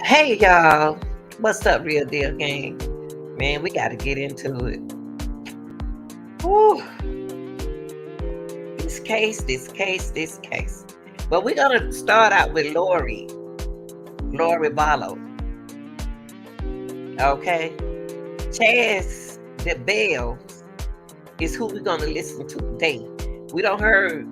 Hey y'all, what's up, Real Deal Gang? Man, we got to get into it. Whew. This case. But we're gonna start out with Lori Vallow. Okay, Chaz Daybell is who we're gonna listen to today. We don't heard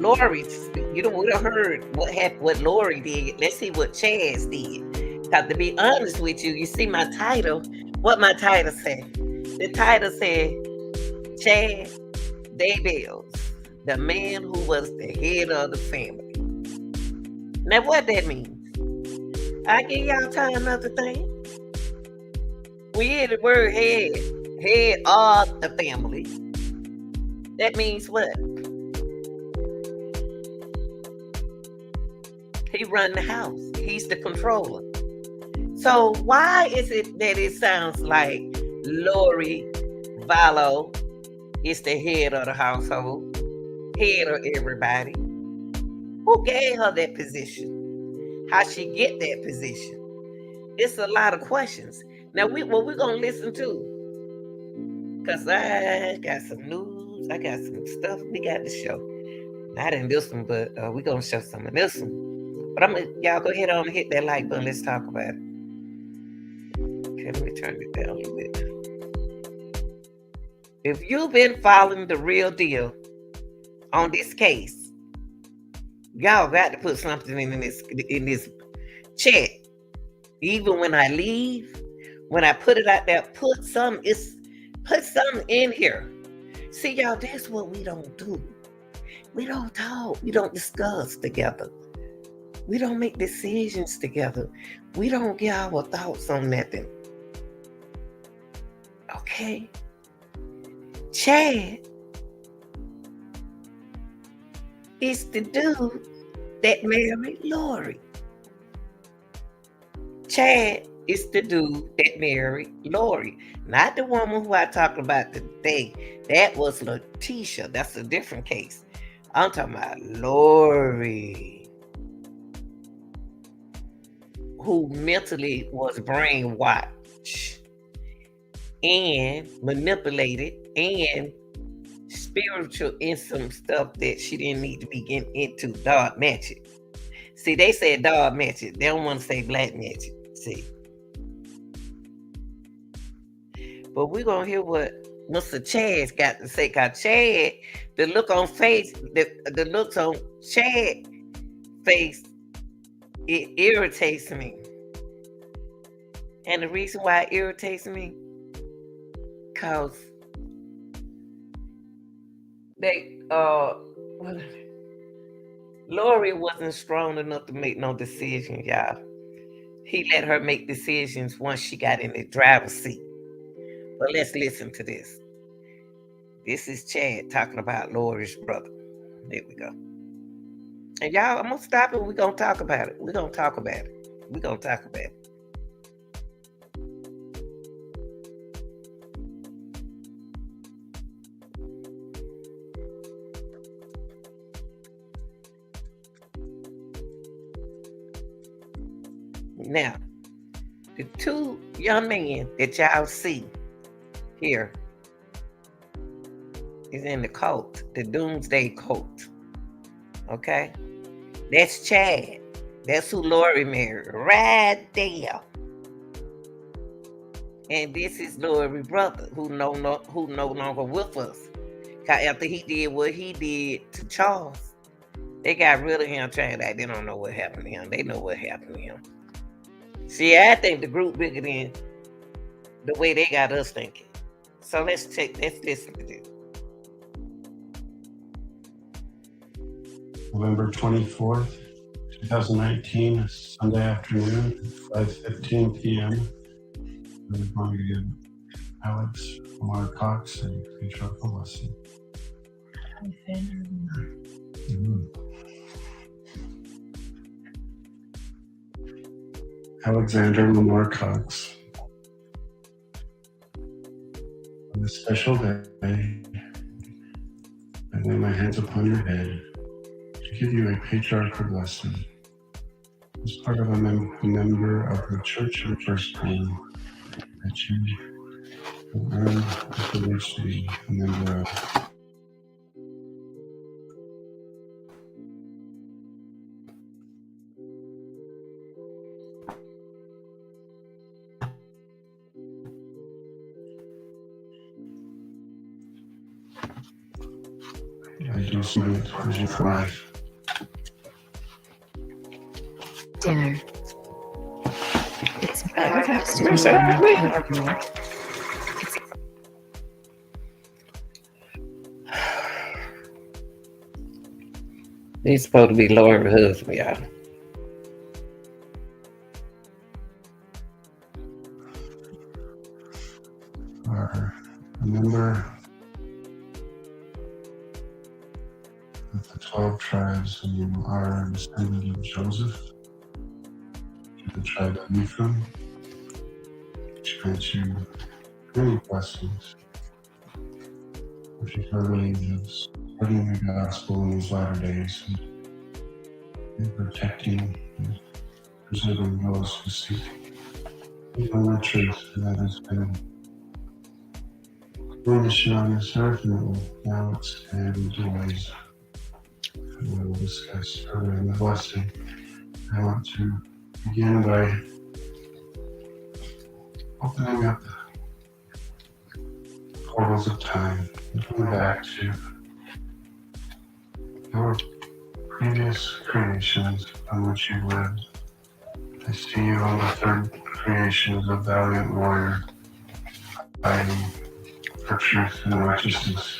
Lori. We don't heard what happened, what Lori did. Let's see what Chaz did. Because to be honest with you, you see my title. What my title said? The title said Chaz Daybell, the man who was the head of the family. Now, what that means? I give y'all time another thing. We hear the word head of the family. That means what? He run the house. He's the controller. So why is it that it sounds like Lori Vallow is the head of the household, head of everybody? Who gave her that position? How she get that position? It's a lot of questions. Now what we're gonna listen to, cause I got some news, I got some stuff we got to show. Not in this one, but we're gonna show some of this one. But y'all go ahead on and hit that like button. Let's talk about it. Okay, let me turn it down a little bit. If you've been following the Real Deal on this case, y'all got to put something in this chat. Even when I leave, when I put it out there, put something in here. See, y'all, that's what we don't do. We don't talk. We don't discuss together. We don't make decisions together. We don't get our thoughts on nothing. Okay? Chad is the dude that married Lori. Chad is the dude that married Lori. Not the woman who I talked about today. That was Letitia. That's a different case. I'm talking about Lori, who mentally was brainwashed and manipulated and spiritual in some stuff that she didn't need to be getting into. Dark magic. See, they said dark magic. They don't want to say black magic. See. But we're going to hear what Mr. Chad got to say. Because Chad, the look on face, the looks on Chad face, it irritates me. And the reason why it irritates me, because Lori wasn't strong enough to make no decisions, y'all. He let her make decisions once she got in the driver's seat. But let's listen to this. This is Chad talking about Lori's brother. There we go. And y'all, I'm going to stop it. We're going to talk about it. We're going to talk about it. We're going to talk about it. Now, the two young men that y'all see here is in the cult, the Doomsday cult. Okay? That's Chad. That's who Lori married. Right there. And this is Lori's brother who no longer with us. Cause after he did what he did to Charles, they got rid of him trying like they don't know what happened to him. They know what happened to him. See, I think the group bigger than the way they got us thinking. So let's listen to this. November 24th, 2019, Sunday afternoon, 5:15 p.m. We're going to give Alex Lamar Cox a patriarchal blessing. Alexander Lamar Cox, on this special day, I lay my hands upon your head to give you a patriarchal blessing. As part of a member of the Church of the Firstborn, that you will earn the privilege to be a member of. I do submit as your wife. Dinner. It's He's supposed to be Lori's husband, y'all. Are a member of the 12 tribes, and you are a descendant of Joseph, the tribe of Ephraim, which grants you many blessings, particularly of spreading the gospel in these latter days and protecting and preserving those who seek even the truth. And that has been one mission on this earth, and it will now expand into ways that we will discuss further in the blessing. I want to begin by opening up portals of time and going back to your previous creations on which you lived. I see you on the third creation as a valiant warrior, fighting for truth and righteousness,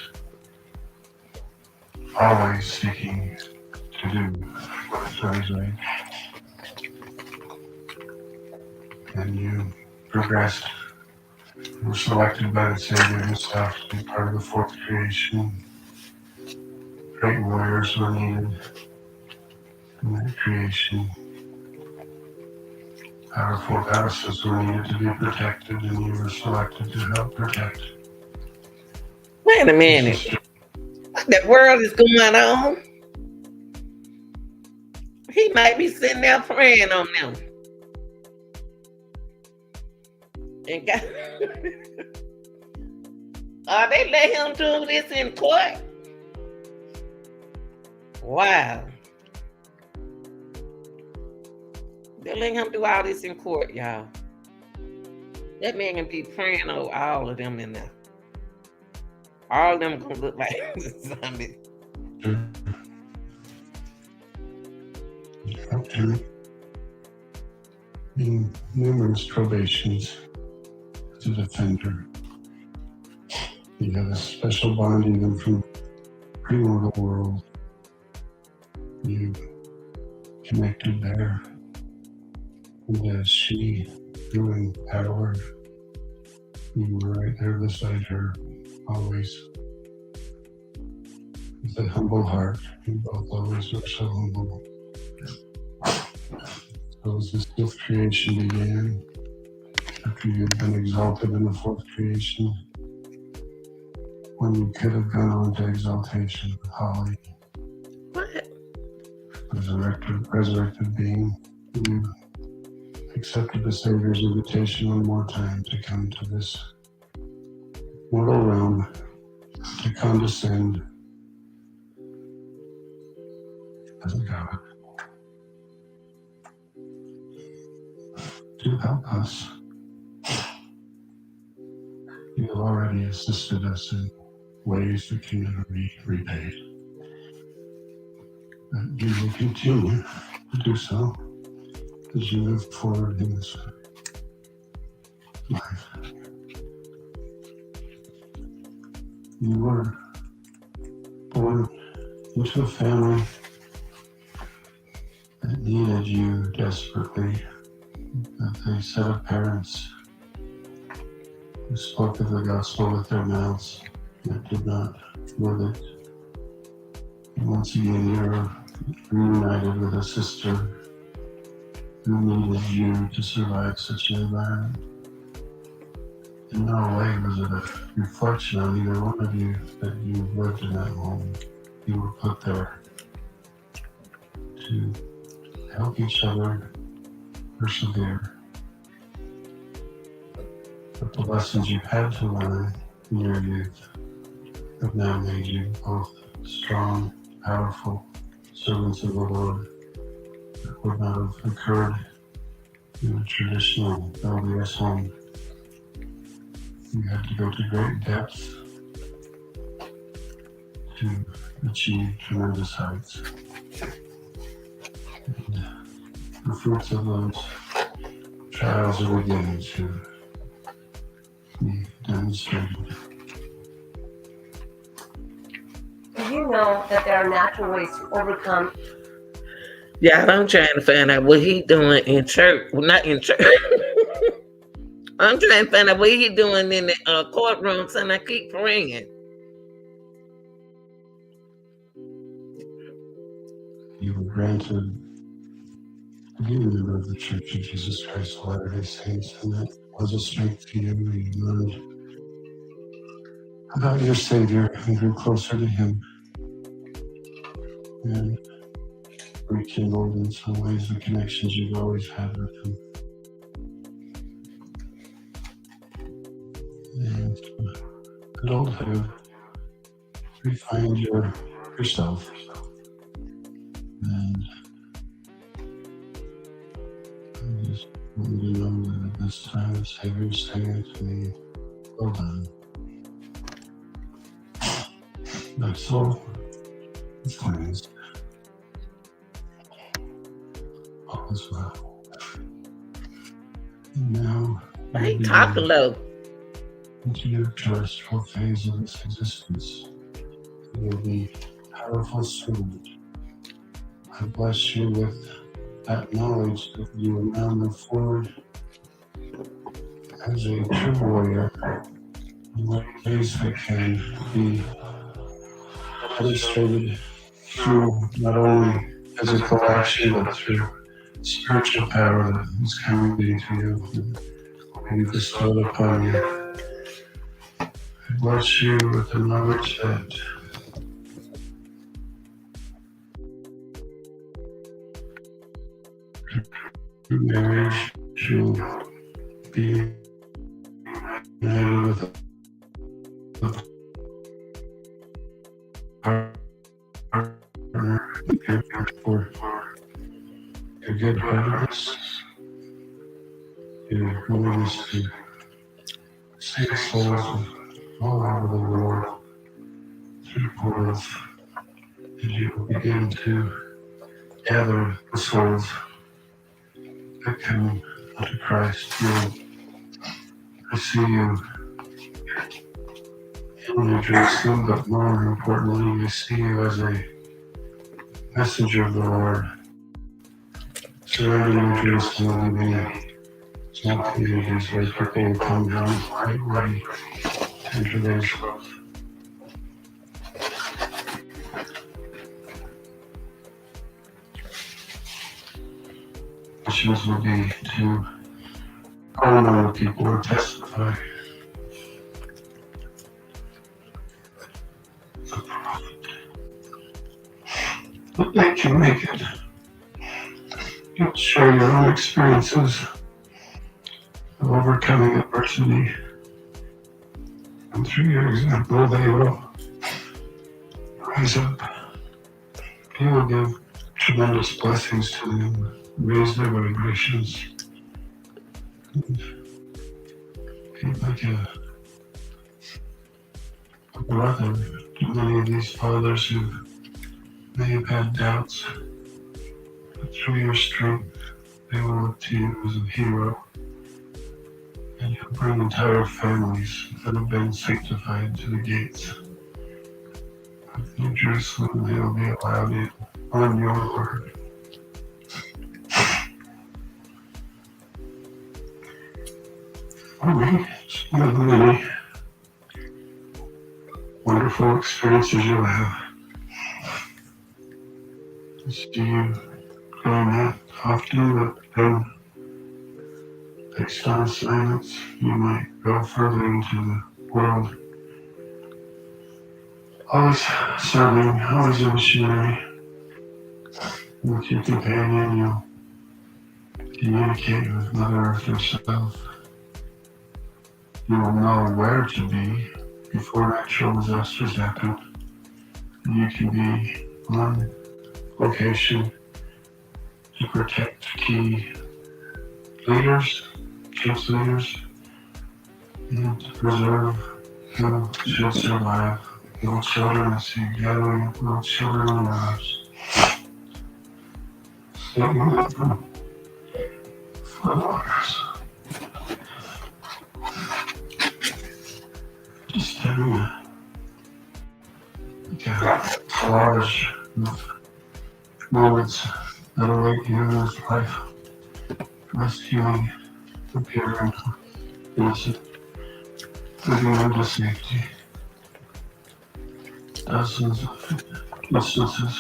always seeking to do what is right. And you progressed. You were selected by the Savior himself to be part of the fourth creation. Great warriors were needed in that creation. Powerful goddesses were needed to be protected, and you were selected to help protect. Wait a minute. What the world is going on? He might be sitting there praying on them. And God, they let him do this in court? Wow. They let him do all this in court, y'all. That man can be praying over all of them in there. All of them gonna look like zombies. After being numerous probations as a defender, you have a special bond even from pre-mortal world. You connected there, and as she grew in power, you were right there beside her, always. With a humble heart, you both always were so humble. So as this fifth creation began, after you had been exalted in the fourth creation, when you could have gone on to exaltation, Holly, What? resurrected being, you accepted the Savior's invitation one more time to come to this mortal realm, to condescend as a God, to help us. You have already assisted us in ways that can never be repaid. And you will continue to do so as you move forward in this life. You were born into a family that that needed you desperately, that they set of parents who spoke of the gospel with their mouths, yet did not live it. And once again, you're reunited with a sister who needed you to survive such an environment. In no way was it a reflection on either one of you that you lived in that home. You were put there to help each other persevere. But the lessons you had to learn in your youth have now made you both strong, powerful servants of the Lord that would not have occurred in a traditional LDS home. You had to go to great depths to achieve tremendous heights. And the fruits of those trials are beginning to be demonstrated. Did you know that there are natural ways to overcome? Yeah, I'm trying to find out what he doing in church. Well, not in church. I'm trying to find out what he doing in the courtrooms, and I keep praying. You were granted to be a member of the Church of Jesus Christ of Latter-day Saints, and that was a strength to you. You learned about your Savior and grew closer to Him, and rekindled in some ways the connections you've always had with Him. And adulthood, refined yourself, and I just want you to know that at this time the Savior is saying to me, well done. Thy soul is cleansed. All is well. And now Why he talking low? into your terrestrial phase of this existence. You will be powerful servant. I bless you with that knowledge that you will now move forward as a true warrior in ways that can be demonstrated through not only physical action but through spiritual power that is coming to you and be bestowed upon you. I bless you with the knowledge that through marriage you'll be united with a partner for your good-heartedness, your willingness to save souls all over the world through portals, as you begin to gather the souls that come unto Christ. I see you in New Jerusalem, but more importantly, I see you as a messenger of the Lord. Surrounding New Jerusalem will be many small communities where people will come down right ready to enter those missions will be to call among the people and testify. But they can make it. You'll share your own experiences of overcoming adversity. And through your example, they will rise up. You will give tremendous blessings to them, raise their vibrations, and be like a brother to many of these fathers who may have had doubts, but through your strength, they will look to you as a hero, and you'll bring entire families that have been sanctified to the gates of New Jerusalem. They will be allowed in on your word. for me. It's one of the many wonderful experiences you'll have. I see you going that often, but then based on assignments, you might go further into the world. Always serving, always a missionary. With your companion, you'll communicate with Mother Earth herself. You will know where to be before natural disasters happen. You can be on location to protect key leaders, church leaders, and to preserve who should survive. Little children, I see you gathering little children in your arms. Saving them from floodwaters. Just having a collage of moments that await you in this life. Rescuing the pure and innocent, leading them to safety. Dozens of instances,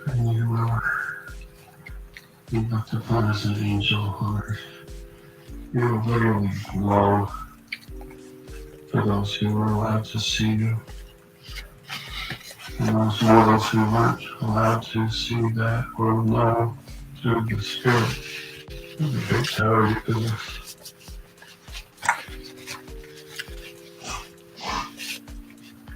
and you will be looked upon as an angel on earth. You will literally glow for those who were allowed to see you, and those mortals who weren't allowed to see that or know through the spirit of the great power you possess.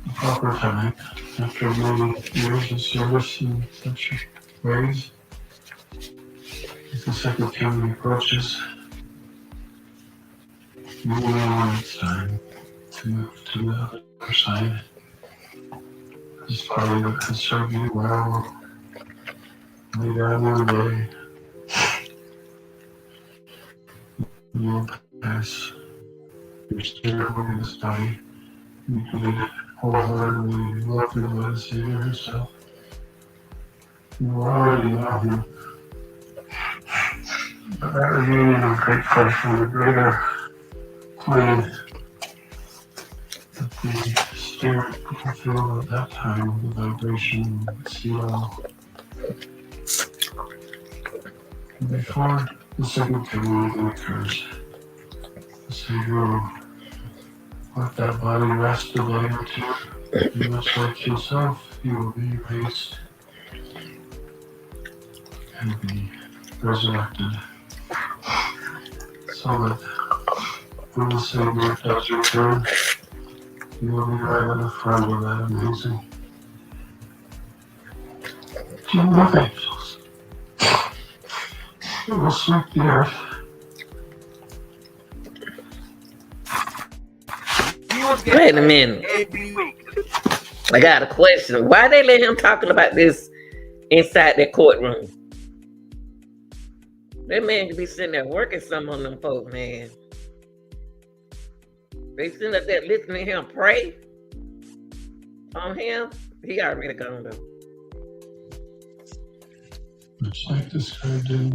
The proper time, after many years of service in such ways, as the second coming approaches, you will know when it's time to move to the other side. This party that has served you well will lay down one day. You will pass your spirit away this body. You can wholeheartedly love the Lord Savior himself. You already know him. But that reunion of great flesh from the greater plane that the spirit will fulfill at that time, the vibration will seal. Before the second coming even occurs, the Savior will let that body rest a day or two, and much like himself, he will be raised and be resurrected, so that when the Savior does return, he will be right at the front of that amazing team of angels. It will sweep the earth. Wait a minute. I got a question. Why they let him talking about this inside that courtroom? That man could be sitting there working some on them folks, man. They sitting up there listening to him pray on him. He already gone though. Much like described in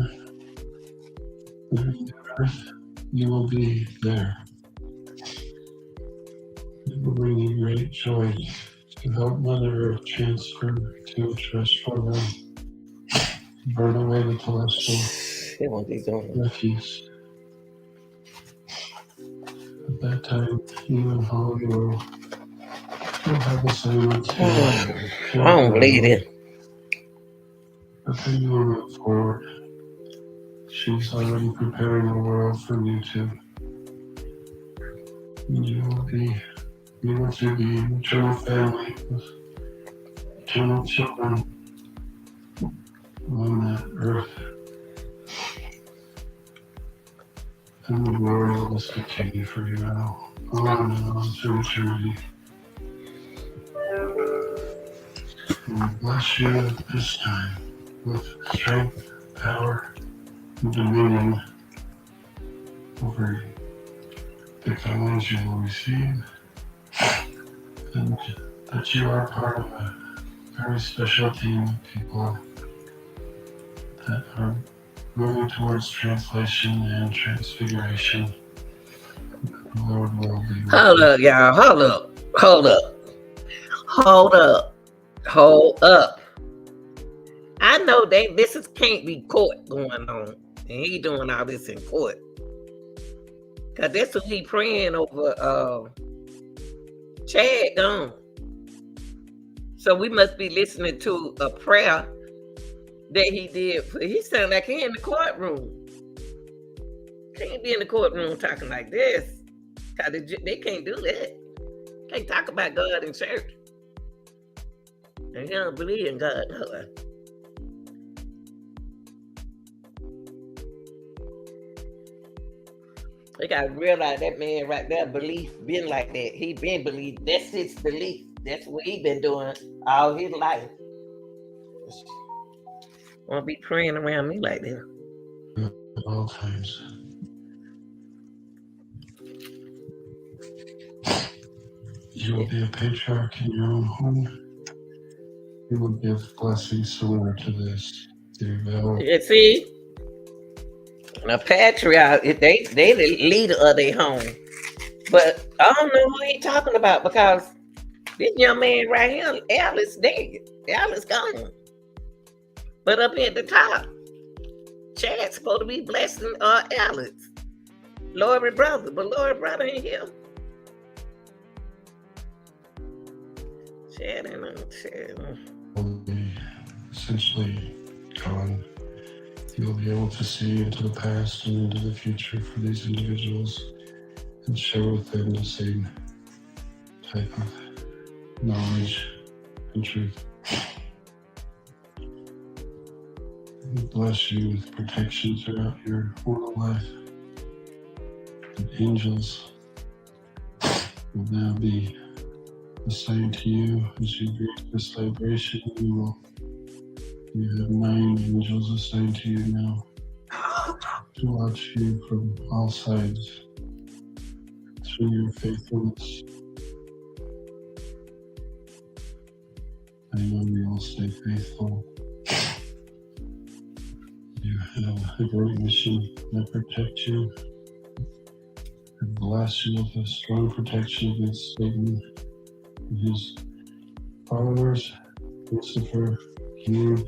the earth, you will be there. It will bring you great joy to help Mother Earth transfer to a terrestrial realm, burn away the celestial refuse. At that time, you and Holly will have assignments. I'm bleeding. But then you will move forward. She's already preparing the world for you two. And you will be an eternal family with eternal children on that earth. And the glory will just continue for you now, on and on through eternity. And we bless you at this time with strength, power, and dominion over the callings you will receive, and that you are part of a very special team of people that are moving towards translation and transfiguration. The Lord will be with Hold you. up, y'all. Hold up. Hold up. Hold up. Hold up. I know this can't be court going on. And he doing all this in court. Cause that's what he praying over Chad gone. So we must be listening to a prayer that he did. He sound like he in the courtroom. Can't be in the courtroom talking like this. Cause they can't do that. Can't talk about God in church. And he don't believe in God. No. They gotta realize that man right there belief been like that. He been believed. That's his belief. That's what he been doing all his life. Won't be praying around me like that. At all times. You will be a patriarch in your own home. You will give blessings similar to this. Daybell. You see, a patriarch, they the leader of their home. But I don't know who he talking about because this young man right here, Alice dead. Alice gone. But up here at the top, Chad's supposed to be blessing Alex. Lori brother, but Lori brother ain't here. Chad ain't no Chad. Will be essentially gone. You will be able to see into the past and into the future for these individuals and share with them the same type of knowledge and truth. We bless you with protection throughout your mortal life. The angels will now be assigned to you as you breathe this vibration. You have 9 angels assigned to you now to watch you from all sides through your faithfulness. I know you will stay faithful. You have a great mission. I protect you. I bless you with a strong protection against Satan and his followers, Lucifer, Cain,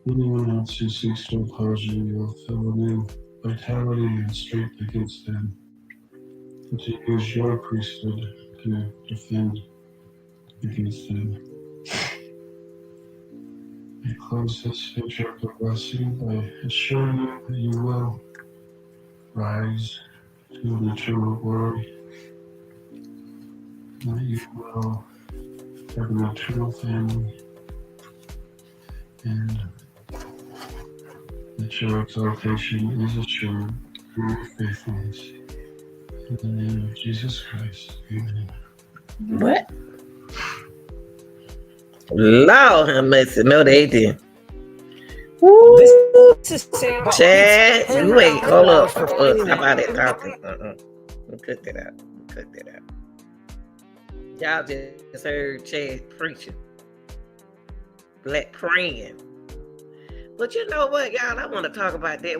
anyone else who seeks to oppose you. You will feel a new vitality and strength against them, and to use your priesthood to defend against them. I close this patriarchal blessing by assuring you that you will rise to an eternal glory, that you will have an eternal family, and that your exaltation is assured through your faithfulness. In the name of Jesus Christ, amen. What? Lord have mercy. No, they didn't. Woo! Chad, you wait. Hold up. Stop all that talking. Cut that out. Cut that out. Y'all just heard Chad preaching. Black praying. But you know what, y'all? I want to talk about that.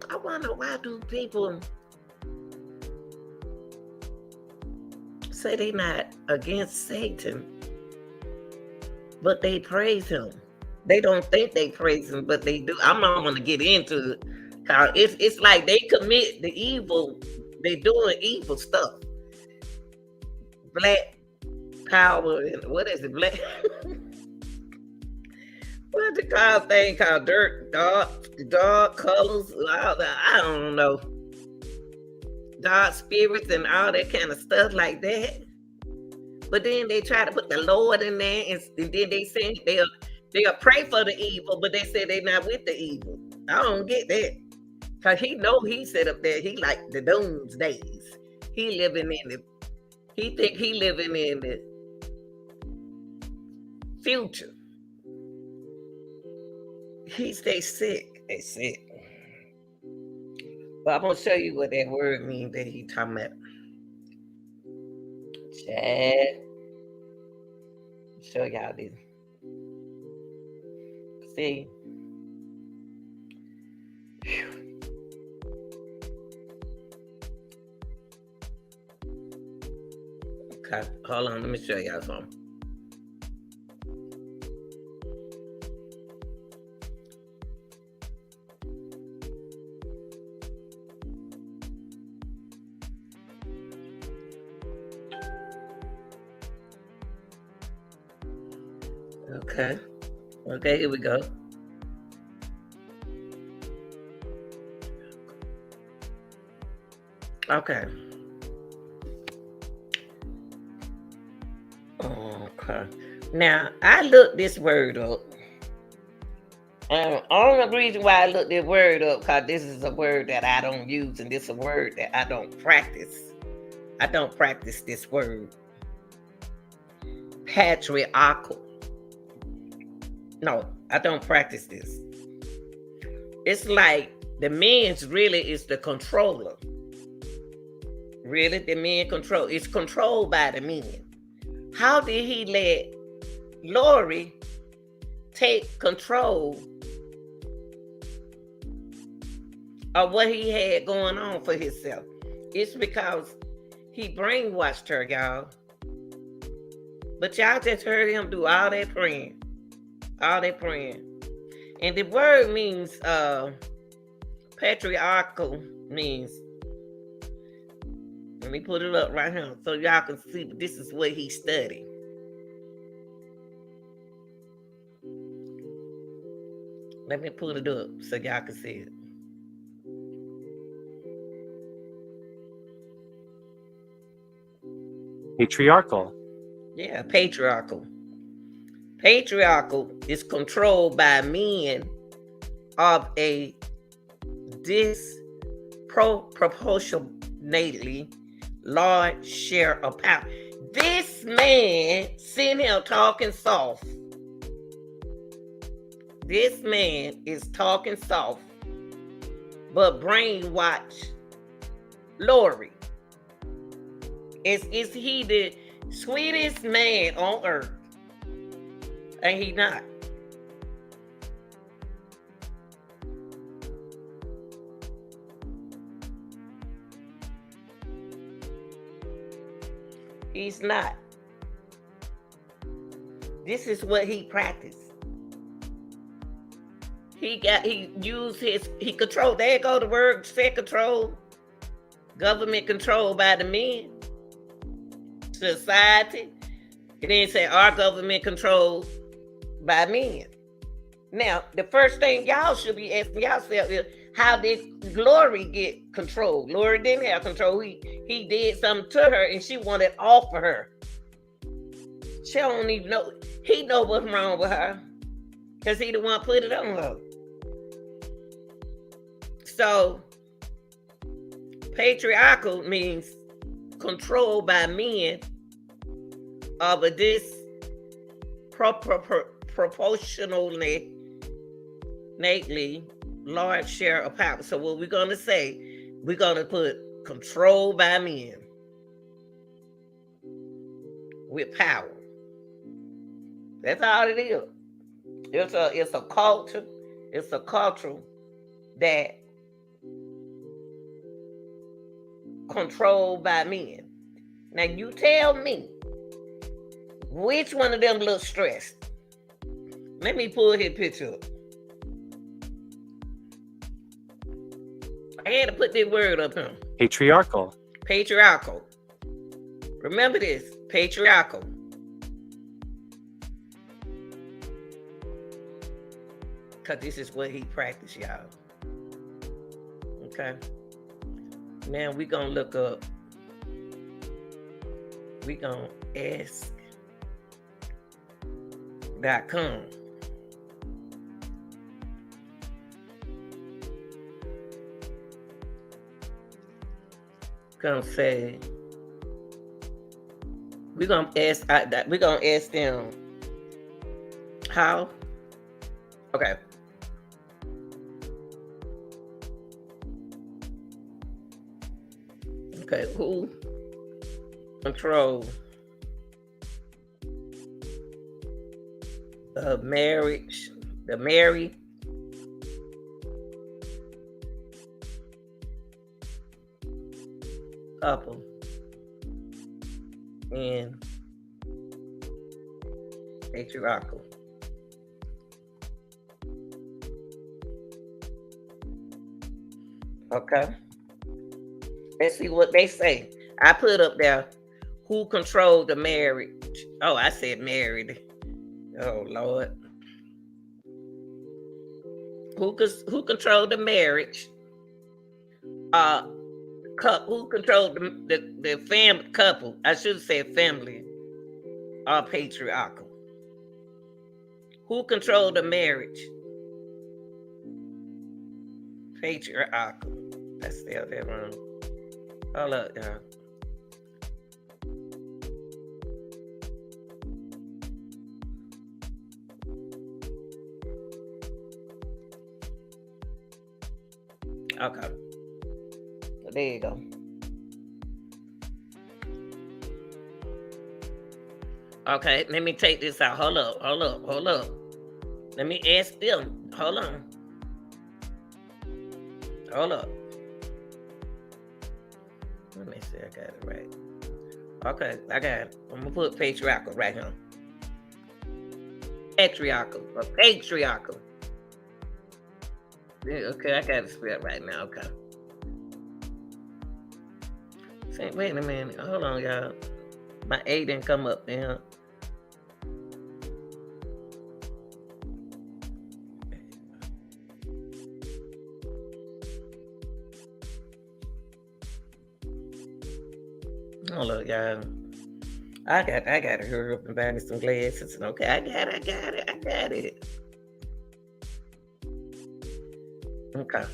I wonder why do people say they not against Satan, but they praise him? They don't think they praise him, but they do. I'm not going to get into it. Cause it's like they commit the evil. They doing evil stuff. Black power and what is it? Black. What's the called thing called dark colors? All that, I don't know. Dark spirits and all that kind of stuff like that. But then they try to put the Lord in there, and then they say they'll pray for the evil, but they say they're not with the evil. I don't get that. Cause he know he set up there. He like the Doomsdays. He think he living in the future. He stay sick. They sick. But I'm gonna show you what that word means that he talking about. Chad. Show y'all this. see. Okay, hold on. Let me show y'all something. Okay. Okay, here we go. Okay. Okay. Now, I looked this word up. Only reason why I looked this word up, because this is a word that I don't use, and this is a word that I don't practice. I don't practice this word. Patriarchal. No, I don't practice this. It's like the man's really is the controller. Really, the man control. It's controlled by the men. How did he let Lori take control of what he had going on for himself? It's because he brainwashed her, y'all. But y'all just heard him do all that praying. All that praying. And the word means patriarchal means, let me put it up right here so y'all can see this is what he studied. Let me put it up so y'all can see it. Patriarchal. Yeah, patriarchal. Patriarchal is controlled by men of a disproportionately large share of power. This man sitting here talking soft. This man is talking soft, but brainwash Lori. Is he the sweetest man on earth? And he not. He's not. This is what he practiced. He controlled. There go the word, said control. Government controlled by the men. Society. And then say our government controlled by men. Now, the first thing y'all should be asking yourself is, how did Lori get control? Lori didn't have control. He did something to her and she wanted off of her. She don't even know. He know what's wrong with her because he the one put it on her. So, patriarchal means controlled by men of a disproportionately large share of power. So what we're going to say, we're going to put control by men with power. That's all it is. It's a culture. It's a culture that controlled by men. Now you tell me, which one of them look stressed? Let me pull his picture up. I had to put this word up here. Patriarchal. Patriarchal. Remember this, patriarchal. Because this is what he practiced, y'all. Okay. Now we're going to look up. We're going to ask.com. Gonna say we're gonna ask them how. Okay. Okay, who control of marriage the married couple and patriarchal. Okay. Let's see what they say. I put up there who controlled the marriage. Oh, I said married. Oh Lord. Who controlled the marriage? Who controlled the couple? I should have said family. Patriarchal. Who controlled the marriage? Patriarchal. I spelled that wrong. Hold up, y'all. Okay. So there you go. Okay, let me take this out. Hold up. Let me ask them. Hold on. Hold up. Let me see, I got it right. Okay, I got it. I'm gonna put patriarchal right here. Patriarchal. Yeah, okay, I got it spelled right now. Okay. Say, wait a minute. Hold on, y'all. My A didn't come up there. Hold up, y'all. I gotta hurry up and buy me some glasses. Okay, I got it. Okay.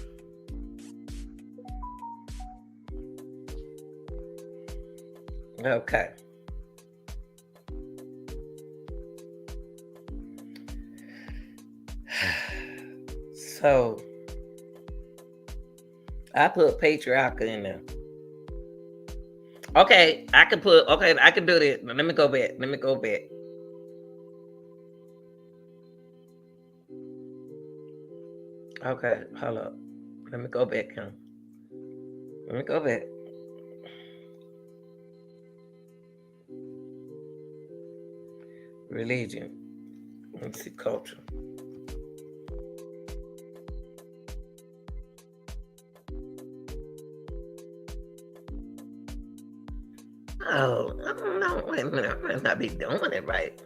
Okay. So I put patriarchal in there. Okay, I can do this. Let me go back. Okay, hold up. Let me go back here. Religion. Let's see, culture. Oh, I don't know. Wait a minute. I might not be doing it right.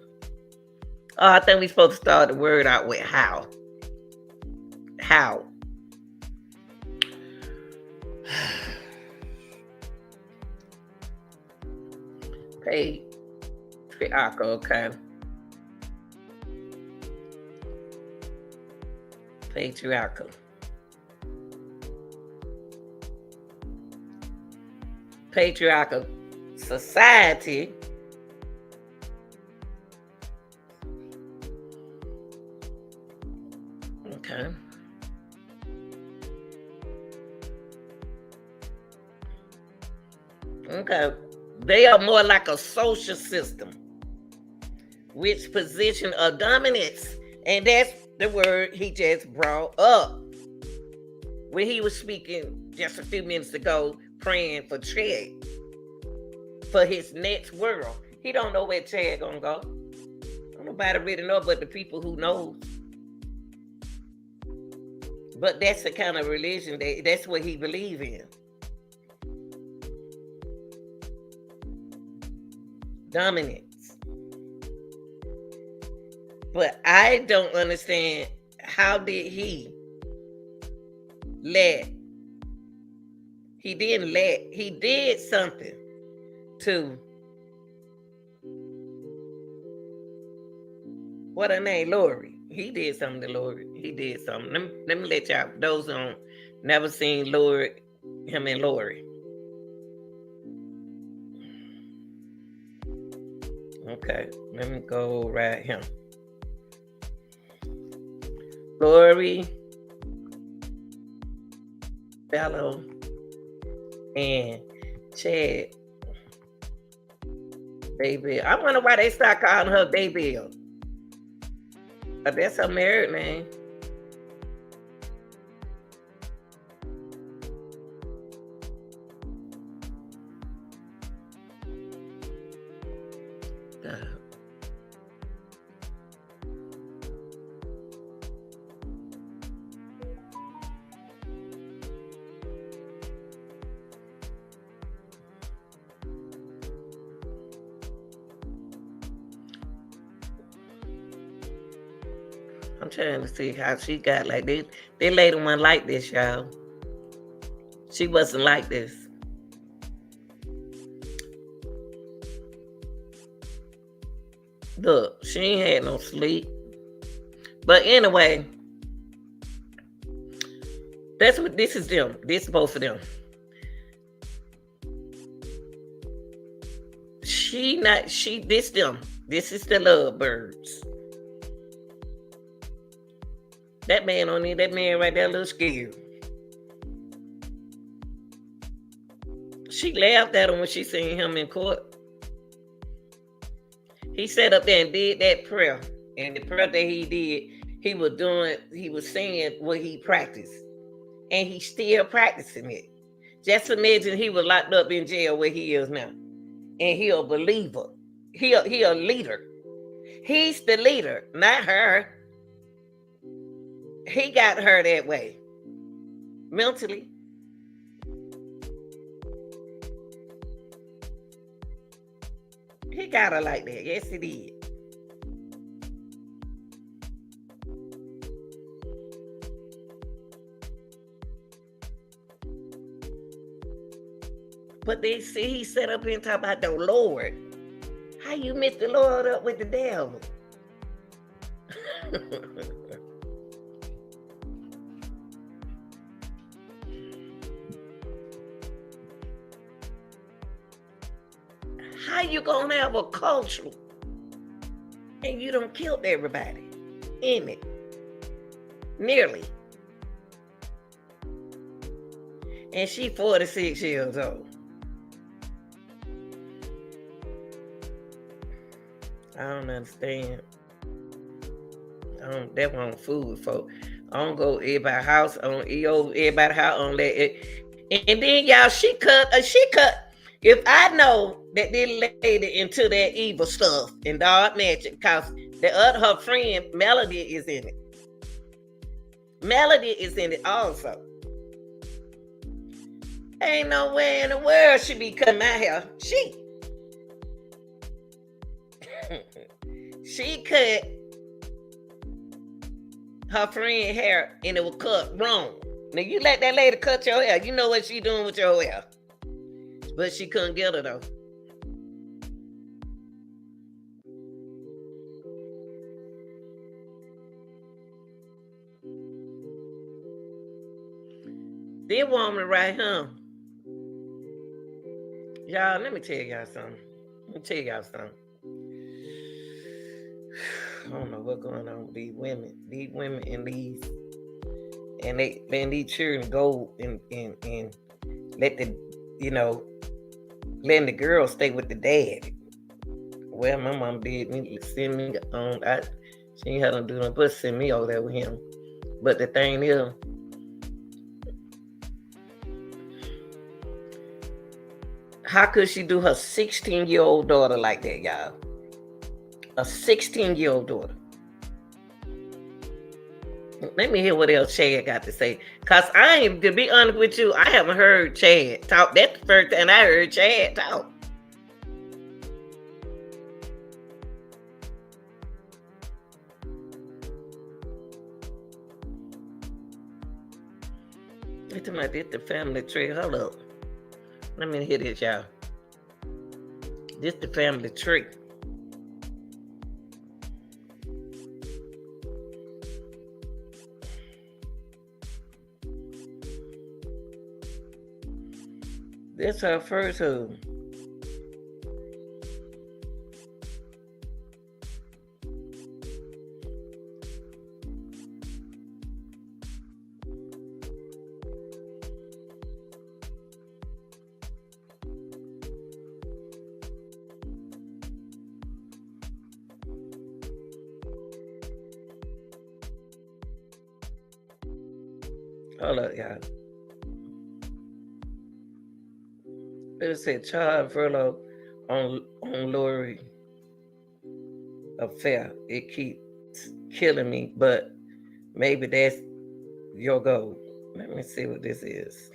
Oh, I think we're supposed to start the word out with how. How. Patriarchal, okay. Patriarchal. Patriarchal society okay. Okay. They are more like a social system, which position of dominance, and that's the word he just brought up when he was speaking just a few minutes ago, praying for Chad for his next world. He don't know where Chad gonna go. Nobody really know but the people who know. But that's the kind of religion that's what he believe in. Dominance. But I don't understand how did he did something to what her name, Lori. He did something to Lori. He did something. Let me let y'all, those who never seen Lori, him and Lori. Okay, let me go right here. Lori, Bello, and Chad. Daybell. I wonder why they start calling her Daybell. That's her married name. I'm trying to see how she got like this. That lady wasn't like this, y'all. She wasn't like this. Look, she ain't had no sleep. But anyway, that's what this is them. This is both of them. This them. This is the lovebirds. That man on there, that man right there a little scared. She laughed at him when she seen him in court. He sat up there and did that prayer. And the prayer that he did, he was saying what he practiced. And he's still practicing it. Just imagine he was locked up in jail where he is now. And he a believer. He a leader. He's the leader, not her. He got her that way. Mentally. He got her like that. Yes, he did. But they see he set up here and talk about the Lord. How you mix the Lord up with the devil? How you gonna have a culture and you done killed everybody in it? Nearly. And she 46 years old. I don't understand. That wasn't food, folks. I don't go everybody's house. I don't eat over everybody's house. I don't let it. And then y'all, she cut. If I know that this lady into that evil stuff and dark magic, cause her friend Melody is in it. Melody is in it also. Ain't no way in the world she be cutting my hair. She cut her friend hair and it was cut wrong. Now you let that lady cut your hair, you know what she doing with your hair. But she couldn't get her though. This woman right here. Y'all, let me tell y'all something. I don't know what's going on with these women. These women and these children go and let letting the girl stay with the dad. Well, my mom did send me on. She ain't had to do nothing but send me over there with him. But the thing is, how could she do her 16-year-old daughter like that, y'all? A 16-year-old daughter. Let me hear what else Chad got to say. Because to be honest with you, I haven't heard Chad talk. That's the first time I heard Chad talk. They're talking about this the family tree. Hold up. Let me hear this, y'all. This the family tree. This her first husband. Hold up, y'all. It said child furlough on Lori affair. It keeps killing me, but maybe that's your goal. Let me see what this is.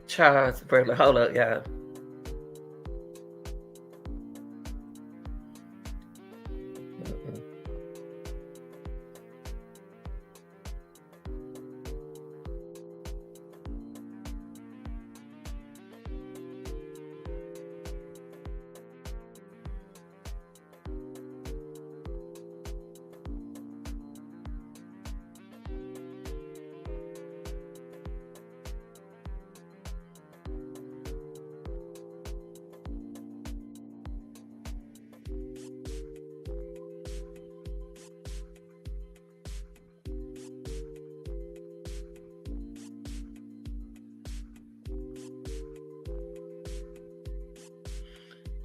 Charles Burley. Hold up, y'all.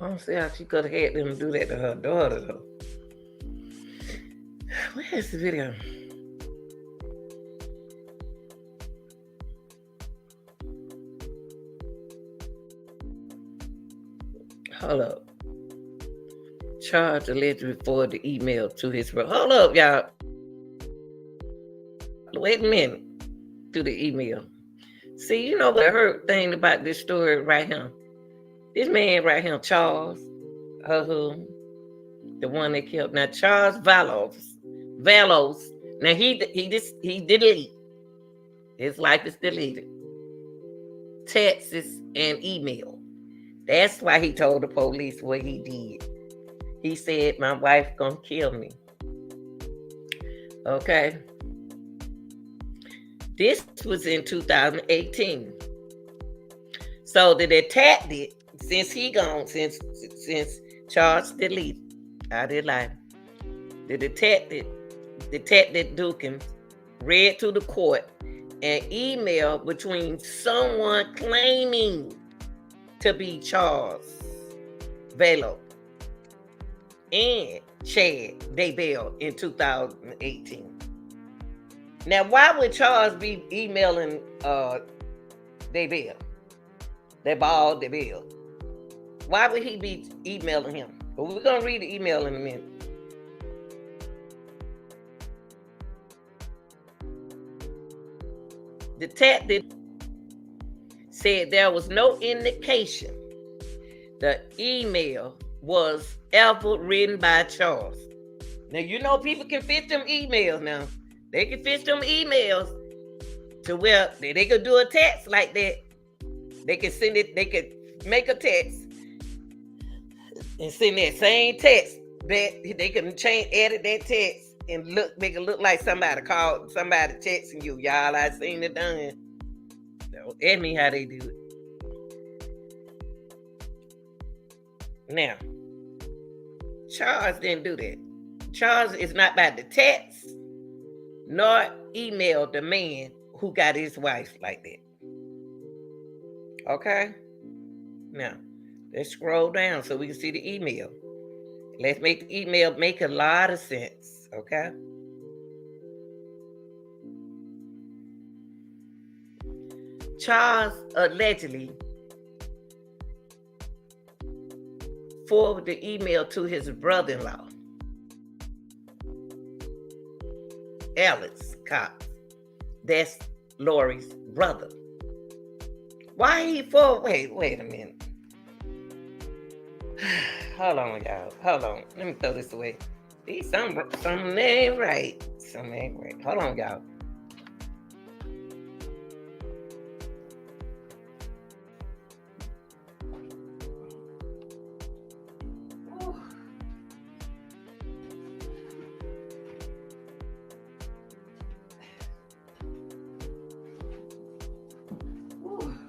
I don't see how she could have had them do that to her daughter, though. Where's the video? Hold up. Charge allegedly forwarded the email to his brother. Hold up, y'all. Wait a minute. To the email. See, you know what I heard thing about this story right here? This man right here, Charles, her husband, the one that killed. Now, Charles Valos. Now he deleted. His life is deleted. Texts and email. That's why he told the police what he did. He said, my wife gonna kill me. Okay. This was in 2018. So the detective, since he gone, since Charles deleted, I did lie. The detective Dukins, read to the court an email between someone claiming to be Charles Velo and Chad Daybell in 2018. Now, why would Charles be emailing Daybell? Daybell. Why would he be emailing him? But we're going to read the email in a minute. Detective said there was no indication the email was ever written by Charles. Now, you know people can fish them emails now. They can fish them emails to where they could do a text like that. They can send it, they could make a text and send that same text back. They can edit that text and make it look like somebody called, somebody texting you. Y'all, I seen it done. Don't ask me how they do it. Now, Charles didn't do that. Charles is not about to text nor email the man who got his wife like that. Okay? Now, let's scroll down so we can see the email. Let's make the email make a lot of sense. Okay? Charles allegedly forwarded the email to his brother-in-law, Alex Cox. That's Lori's brother. Why he forward? Wait a minute. Hold on, y'all. Hold on. Let me throw this away. Something ain't right. Something ain't right. Hold on, y'all.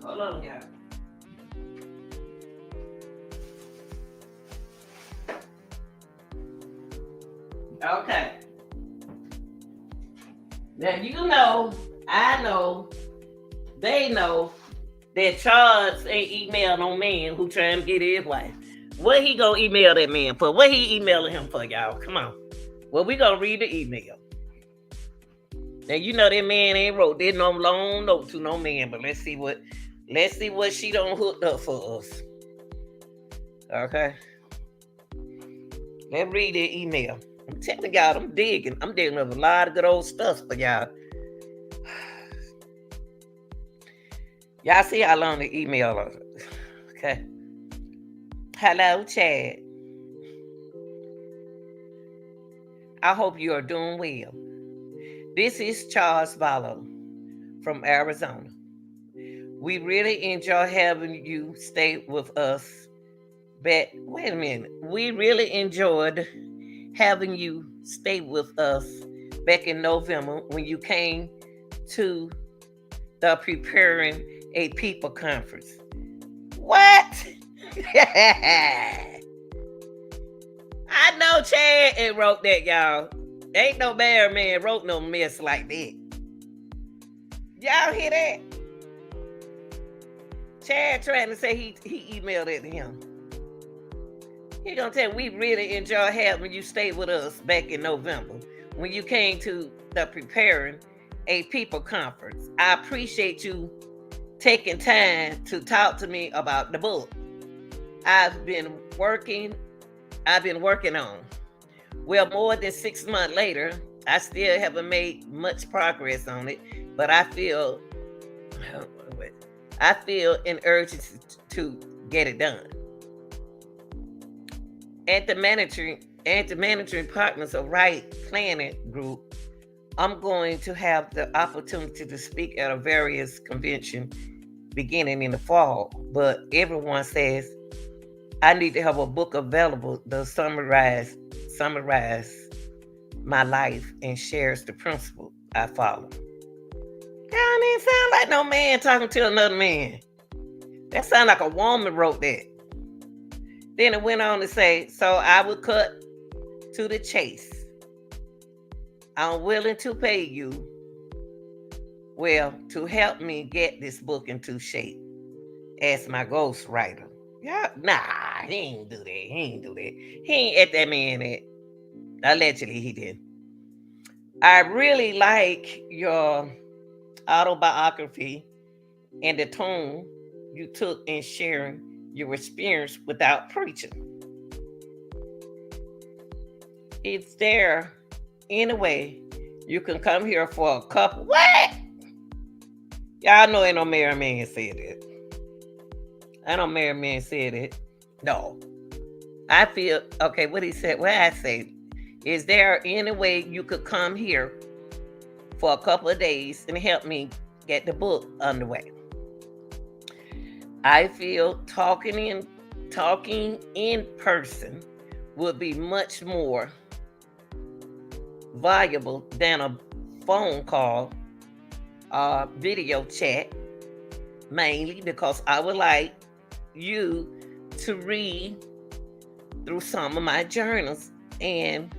Hold Hold on, y'all. Okay. Now you know, I know, they know that Charles ain't email no man who trying to get his wife. What he gonna email that man for? What he emailing him for, y'all? Come on. Well, we gonna read the email. Now you know that man ain't wrote that no long note to no man, but let's see what she done hooked up for us. Okay. Let's read the email. I'm telling y'all, I'm digging up a lot of good old stuff for y'all. Y'all see how long the email is. Okay. Hello, Chad. I hope you are doing well. This is Charles Vallow from Arizona. We really enjoy having you stay with us. But wait a minute. We really enjoyed having you stay with us back in November when you came to the Preparing a People conference. What? I know Chad and wrote that, y'all. Ain't no married man wrote no mess like that. Y'all hear that? Chad trying to say he emailed it to him. He gonna tell we really enjoy having you stay with us back in November when you came to the Preparing a People conference. I appreciate you taking time to talk to me about the book I've been working on. Well, more than 6 months later, I still haven't made much progress on it, but I feel an urgency to get it done. At the managing partners of Right Planet Group, I'm going to have the opportunity to speak at a various convention beginning in the fall, but everyone says I need to have a book available to summarize my life and shares the principle I follow. That didn't sound like no man talking to another man. That sounded like a woman wrote that. Then it went on to say, so I would cut to the chase. I'm willing to pay you, well, to help me get this book into shape as my ghostwriter. Yeah, nah, he ain't do that. He ain't at that man at. Allegedly, he did. I really like your autobiography and the tone you took in sharing your experience without preaching. Is there any way you can come here for a couple? What? Y'all know ain't no married man said it. I know married man said it. No. I feel, okay, what he said, what I say, is there any way you could come here for a couple of days and help me get the book underway? I feel talking in person would be much more valuable than a phone call or video chat, mainly because I would like you to read through some of my journals and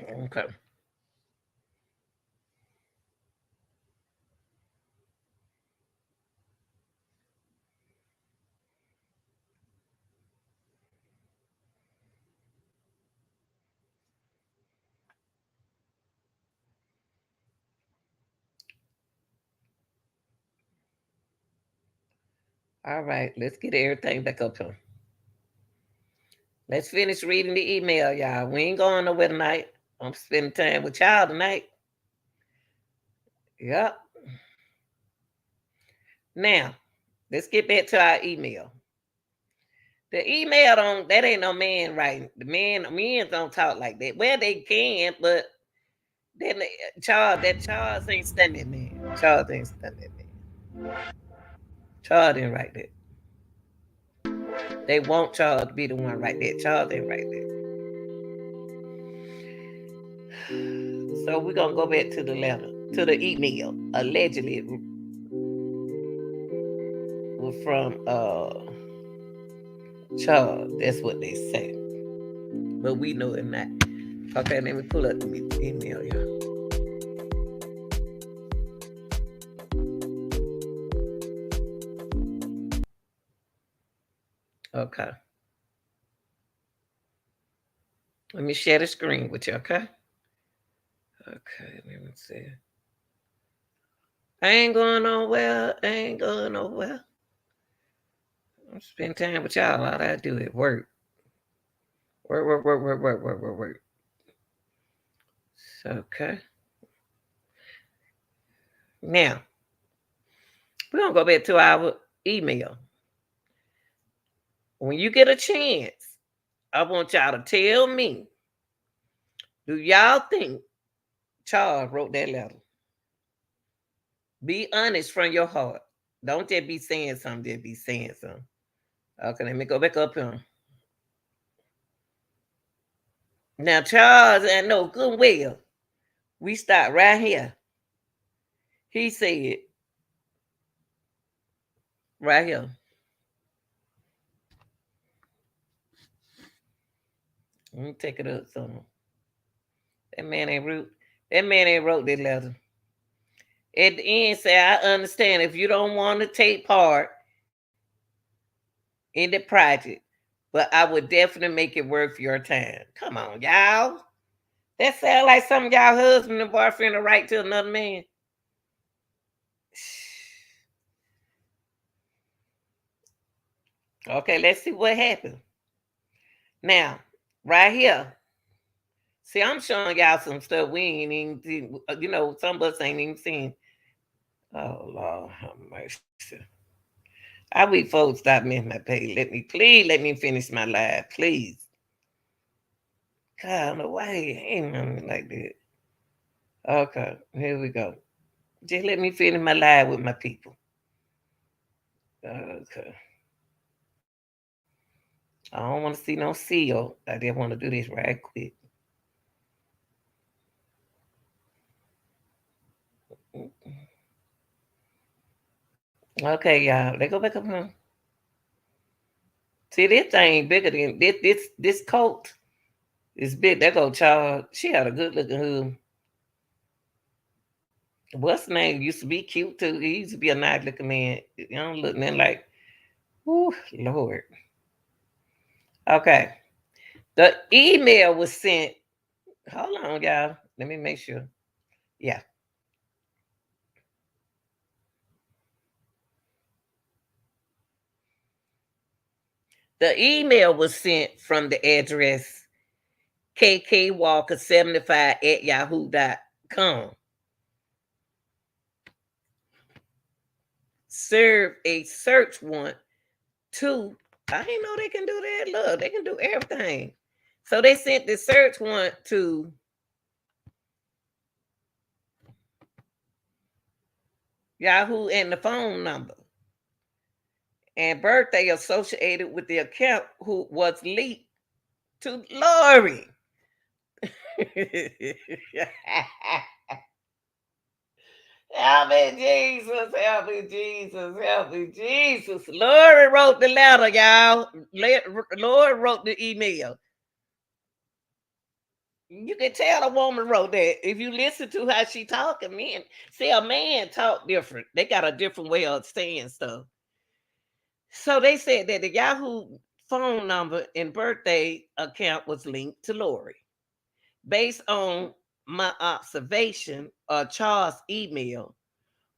Okay. All right, let's get everything back up here. Let's finish reading the email, y'all. We ain't going nowhere tonight. I'm spending time with y'all tonight. Yep. Now, let's get back to our email. The email don't that ain't no man writing. The men don't talk like that. Well, they can, but then Charles ain't standing man. Charles ain't standing man. Charles didn't write that. They want Charles to be the one right there. Charles didn't write that. So we're gonna go back to the letter, to the email. Allegedly was from Charles. That's what they say. But we know it not. Okay, let me pull up the email, y'all. Okay. Let me share the screen with you, okay? Okay, let me see. I ain't going nowhere. I ain't going nowhere. I'm spending time with y'all. All I do is work. Work. Okay. Now, we're going to go back to our email. When you get a chance, I want y'all to tell me, do y'all think Charles wrote that letter? Be honest from your heart. Don't just be saying something, just be saying something. Okay, let me go back up here. Now, Charles, I know good and well, we start right here. He said, right here. Let me take it up some. That man ain't wrote this letter. At the end, say, I understand if you don't want to take part in the project, but I would definitely make it worth your time. Come on, y'all. That sounds like some of y'all husband and boyfriend are right to another man. Okay, let's see what happened. Now, right here. See, I'm showing y'all some stuff we ain't even seen. Some of us ain't even seen. Oh, Lord, have mercy. I wish folks stop missing my page. Please let me finish my live, please. God, I don't know why they ain't on me like that. Okay, here we go. Just let me finish my live with my people. Okay. I don't want to see no seal. I just want to do this right quick. Okay, y'all. Let's go back up here. See, this thing bigger than this coat is big. That go Charles. She had a good looking hood. What's the name? Used to be cute too. He used to be a nice looking man. You don't look nothing like, whoo, Lord. Okay. The email was sent. Hold on, y'all. Let me make sure. Yeah. The email was sent from the address kkwalker75@yahoo.com. Serve a search warrant to, I didn't know they can do that. Look, they can do everything. So they sent the search warrant to Yahoo and the phone number and birthday associated with the account who was leaked to Lori. Help me, Jesus. Help me, Jesus. Help me, Jesus. Lori wrote the letter, y'all. Lori wrote the email. You can tell a woman wrote that if you listen to how she talking. Men see a man talk different. They got a different way of saying stuff. So they said that the Yahoo phone number and birthday account was linked to Lori. Based on my observation of Charles' email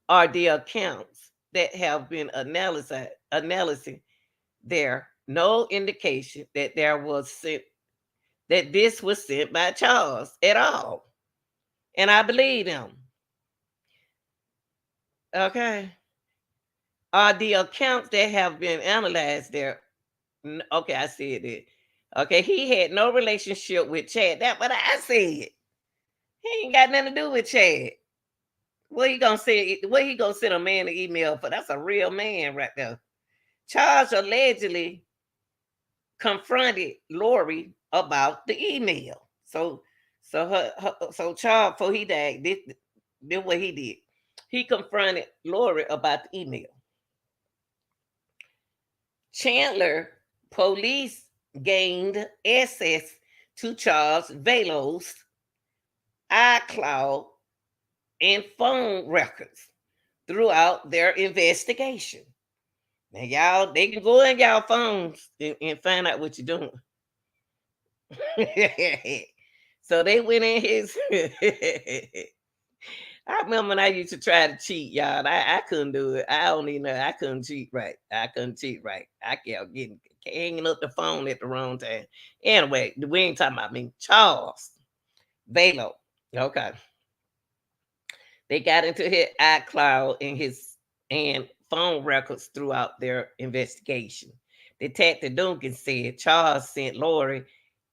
are the accounts that have been analyzing there no indication that this was sent by Charles at all. And I believe him. Okay. Are the accounts that have been analyzed there? Okay, I said it. Okay, he had no relationship with Chad. That what I said. He ain't got nothing to do with Chad. What he gonna say? What he gonna send a man an email for? That's a real man right there. Charles allegedly confronted Lori about the email. So Charles, before he died, this what he did. He confronted Lori about the email. Chandler police gained access to Charles Velo's iCloud and phone records throughout their investigation. Now, y'all, they can go in y'all phones and find out what you're doing. So they went in his. I remember when I used to try to cheat, y'all. I couldn't do it. I don't even know. I couldn't cheat right. I couldn't cheat right. I kept getting hanging up the phone at the wrong time. Anyway, we ain't talking about me. Charles Velo. Okay. They got into his iCloud and phone records throughout their investigation. Detective Duncan said Charles sent Lori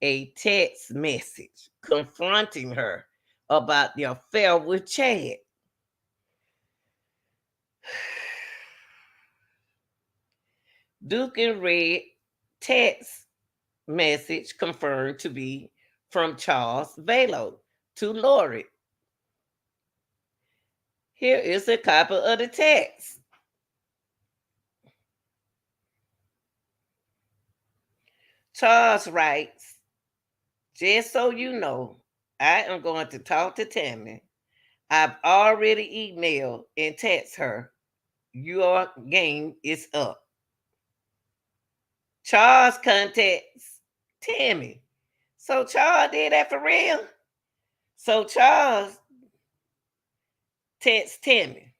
a text message confronting her about the affair with Chad. Duncan read text message confirmed to be from Charles Velo to Lori. Here is a copy of the text. Charles writes, just so you know, I am going to talk to Tammy. I've already emailed and text her. Your game is up. Charles contacts Tammy. So Charles did that for real? So Charles texts Tammy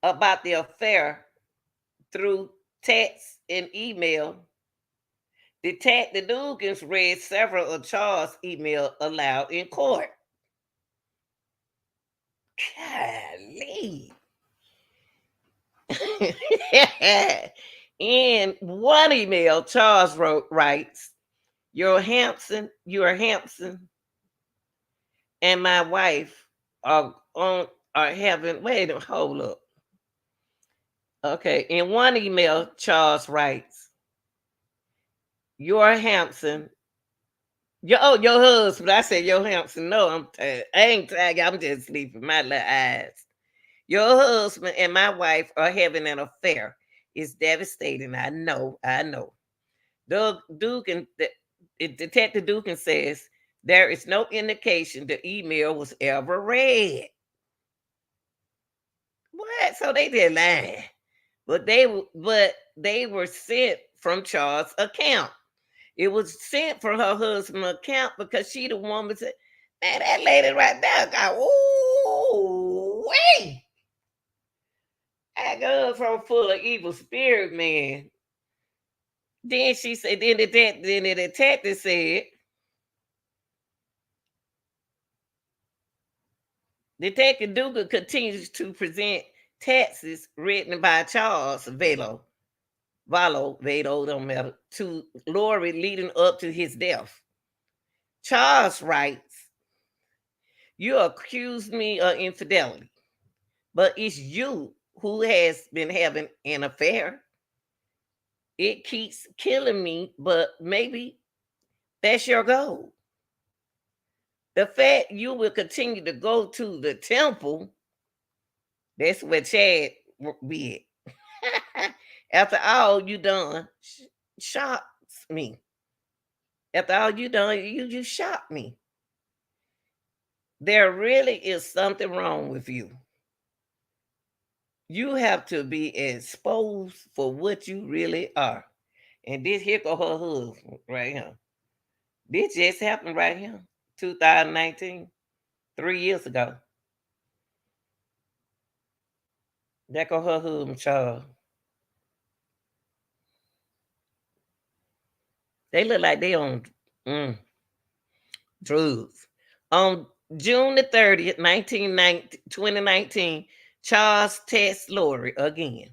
about the affair through text and email. Detective Dugans read several of Charles' emails aloud in court. Golly. In one email, Charles writes, you are Hampson, and my wife are having, wait, hold up. Okay, in one email, Charles writes, you're Hampson. Your husband. I said your Hampson. No, I'm tired. I ain't tired. I'm just sleeping. My little eyes. Your husband and my wife are having an affair. It's devastating. I know. Detective Dugan says there is no indication the email was ever read. What? So they did lie. But they were sent from Charles' account. It was sent from her husband's account because she the woman said, man, that lady right there got, ooh, wait. That girl from full of evil spirit, man. Then she said, then the detective said, Detective Dugan continues to present texts written by Charles Velo, don't matter, to Lori leading up to his death. Charles writes, you accuse me of infidelity, but it's you who has been having an affair. It keeps killing me, but maybe that's your goal. The fact you will continue to go to the temple, that's where Chad be at. After all you done, shocks me. After all you done, you shocked me. There really is something wrong with you. You have to be exposed for what you really are. And this here go her husband right here. This just happened right here, 2019, 3 years ago. That go her husband, Charles. They look like they on mm, drugs. On June the 30th, 2019, Charles tests Lori again.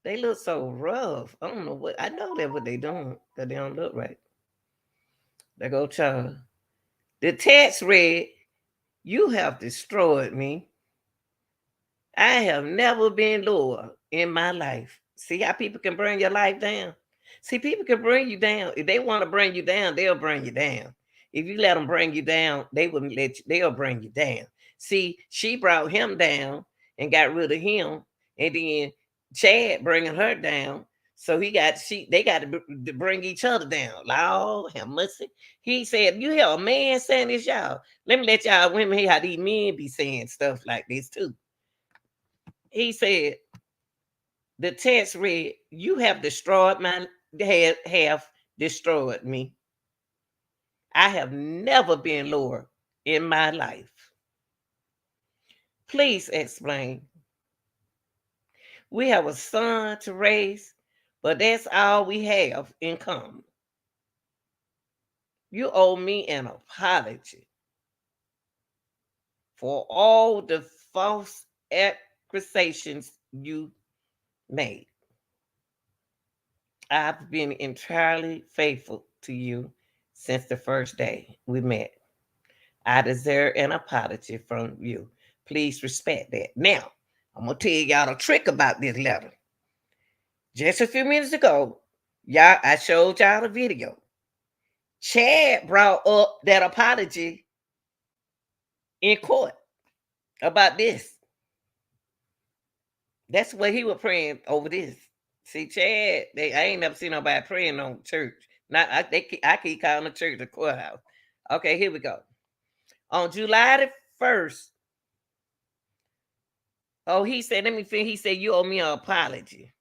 They look so rough. I don't know what. I know that what they doing because they don't look right. There go Charles. The text read, "You have destroyed me. I have never been lower in my life." See how people can bring your life down? See, people can bring you down. If they want to bring you down, they'll bring you down. If you let them bring you down, they wouldn't let you, they'll bring you down. See, she brought him down and got rid of him, and then Chad bringing her down. So they got to bring each other down. Lord have mercy. He said, "You hear a man saying this, y'all? Let me let y'all women hear how these men be saying stuff like this too." He said, the text read, "You have destroyed have destroyed me. I have never been lower in my life. Please explain. We have a son to raise, but that's all we have in common. You owe me an apology for all the false accusations you made. I've been entirely faithful to you since the first day we met. I deserve an apology from you. Please respect that." Now, I'm going to tell y'all a trick about this letter. Just a few minutes ago, I showed y'all the video. Chad brought up that apology in court about this. That's what he was praying over this. See, Chad, I ain't never seen nobody praying on church. I keep calling the church the courthouse. Okay, here we go. On July the 1st, he said, let me finish. He said, "You owe me an apology.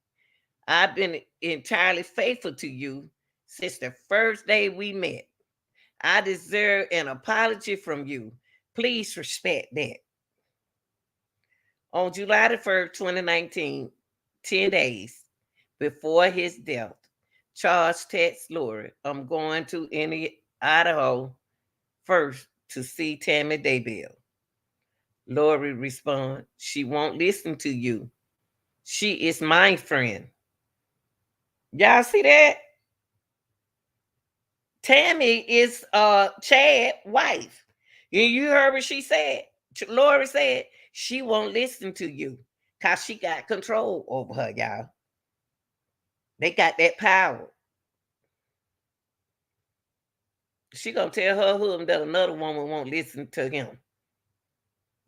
I've been entirely faithful to you since the first day we met. I deserve an apology from you. Please respect that." On July the 1st, 2019, 10 days before his death, Charles texts Lori, "I'm going to Idaho first to see Tammy Daybell." Lori responds, "She won't listen to you. She is my friend." Y'all see that? Tammy is Chad's wife. You heard what she said? Lori said she won't listen to you because she got control over her, y'all. They got that power. She gonna tell her husband that another woman won't listen to him.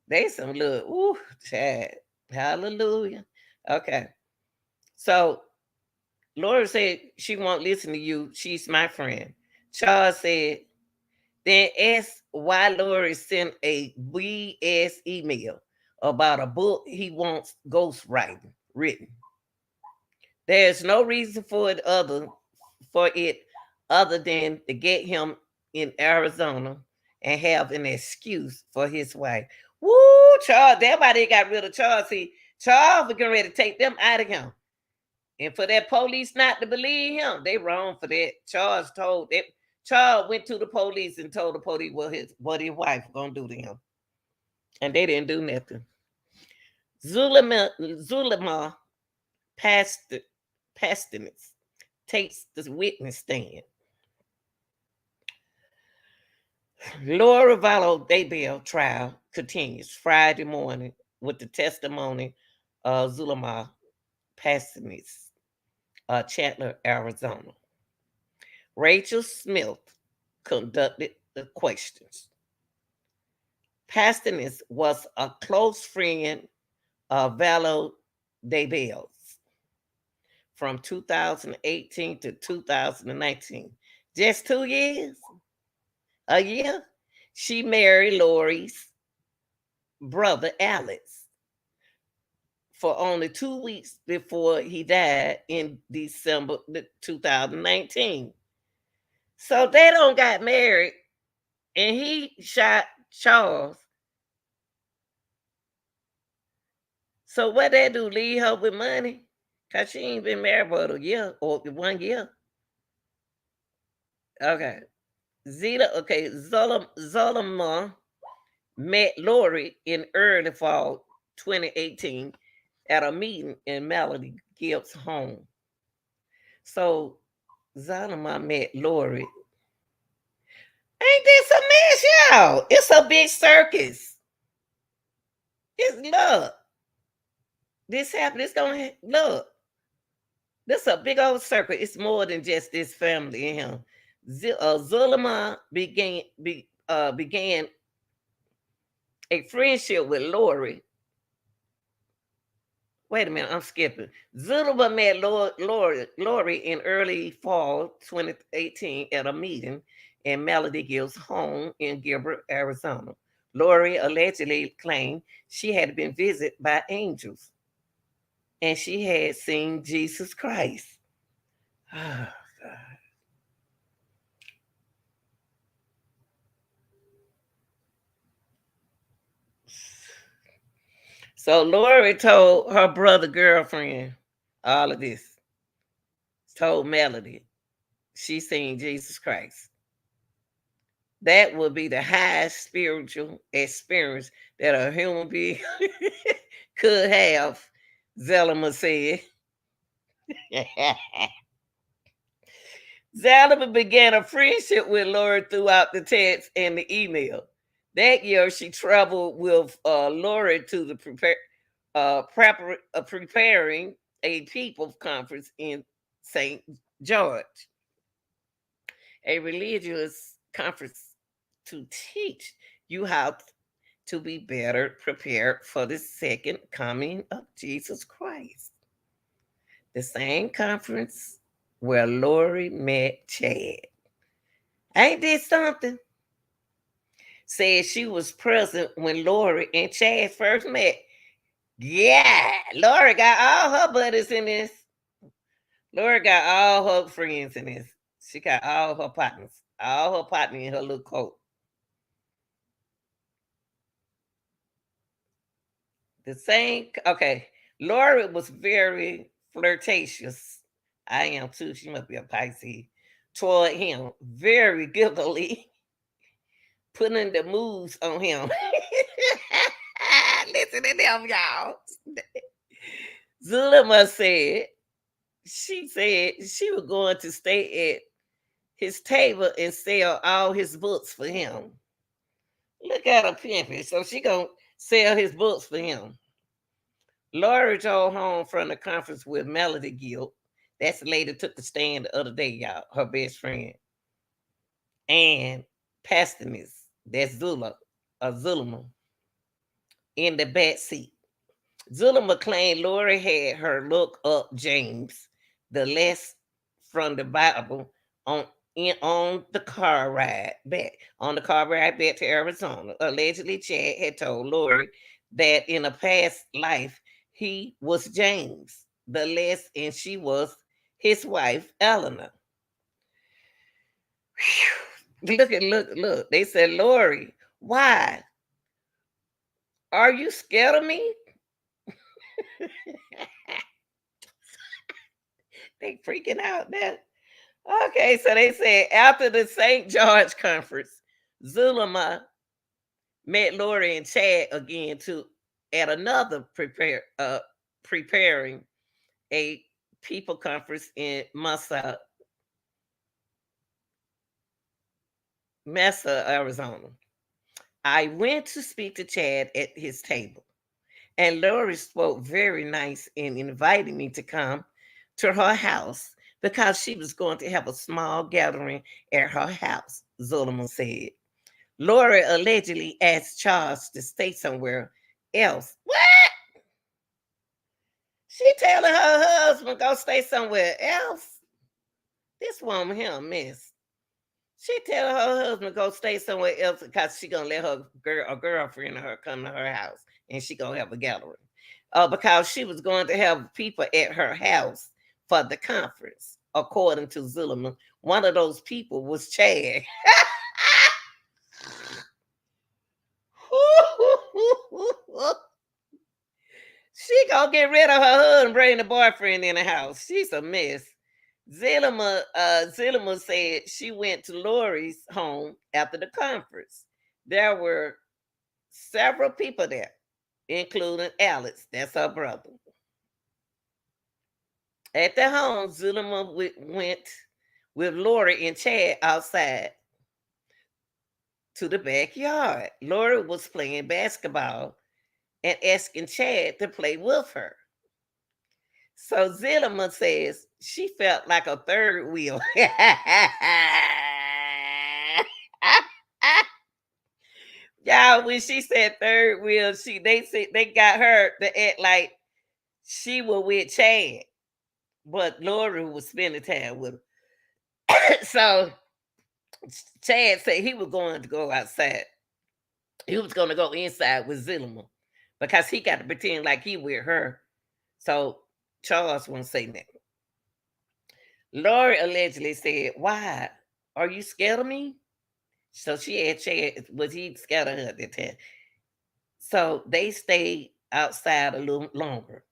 They some little, ooh, Chad. Hallelujah. Okay. So Laura said she won't listen to you. She's my friend. Charles said, then ask why Lori sent a BS email about a book he wants ghostwriting written. There's no reason for it other than to get him in Arizona and have an excuse for his wife. Woo, Charles, that's why they got rid of Charles. See, Charles was getting ready to take them out of him. And for that police not to believe him, they wrong for that. Charles went to the police and told the police what his wife gonna do to him. And they didn't do nothing. Zulema Pastinus takes the witness stand. Laura Vallow Daybell trial continues Friday morning with the testimony of Zulema Pastinus, Chandler, Arizona. Rachel Smith conducted the questions. Pastinus was a close friend of Vallow Daybell's. from 2018 to 2019. Just 2 years, a year. She married Lori's brother Alex for only 2 weeks before he died in December 2019. So they don't got married, and he shot Charles. So what they do? Leave her with money? Cause she ain't been married but a year or 1 year. Okay. Zolomon met Lori in early fall 2018 at a meeting in Melody Gibbs' home. So Zolomon met Lori. Ain't this a mess, y'all? It's a big circus. It's look. This happened. It's gonna look. This a big old circle. It's more than just this family and him. Zulema began a friendship with Lori. Wait a minute, I'm skipping. Zulema met Lori in early fall 2018 at a meeting in Melody Gill's home in Gilbert, Arizona. Lori allegedly claimed she had been visited by angels and she had seen Jesus Christ. Oh, God. So Lori told her brother girlfriend all of this. Told Melody she seen Jesus Christ. That would be the highest spiritual experience that a human being could have, Zelma said. Zelma began a friendship with Lori throughout the text and the email. That year, she traveled with Lori to the preparing a people conference in St. George, a religious conference to teach you how to be better prepared for the second coming of Jesus Christ. The same conference where Lori met Chad. Ain't this something? Said she was present when Lori and Chad first met. Yeah, Lori got all her buddies in this. Lori got all her friends in this. She got all her partners in her little coat. The same, okay. Lori was very flirtatious. I am too. She must be a Pisces. Toward him, very giggly, putting the moves on him. Listen to them, y'all. Zulema said she was going to stay at his table and sell all his books for him. Look at her pimping. So she gonna sell his books for him. Lori drove home from the conference with Melody Gill. That's the lady took the stand the other day, y'all. Her best friend. And Pastinis. That's Zulema, in the back seat. Zulema claimed Lori had her look up James, the less from the Bible, on the car ride back. On the car ride back to Arizona. Allegedly, Chad had told Lori that in a past life he was James, the less, and she was his wife, Eleanor. Whew. Look. They said, Lori, why? Are you scared of me? They freaking out now. Okay, so they said after the St. George conference, Zulema met Lori and Chad again to at another preparing a people conference in Mesa, Arizona. I went to speak to Chad at his table, and Lori spoke very nice in inviting me to come to her house because she was going to have a small gathering at her house, Zulema said. Lori allegedly asked Charles to stay somewhere else. What? She telling her husband go stay somewhere else. This woman here, a mess. She telling her husband go stay somewhere else because she gonna let her girlfriend of her come to her house and she gonna have a gathering. Because she was going to have people at her house for the conference, according to Zulema. One of those people was Chad. She gonna get rid of her husband, bring the boyfriend in the house. She's a mess. Zilima said she went to Lori's home after the conference. There were several people there, including Alex, that's her brother. At the home, Zulema went with Lori and Chad outside to the backyard. Lori was playing basketball and asking Chad to play with her. So Zulema says she felt like a third wheel. Y'all, when she said third wheel, they said they got her to act like she was with Chad, but Lori was spending time with her. So Chad said he was going to go outside. He was going to go inside with Zilma because he got to pretend like he with her. So Charles won't say nothing. Lori allegedly said, "Why? Are you scared of me?" So she asked Chad, was he scared of her at that time? So they stayed outside a little longer.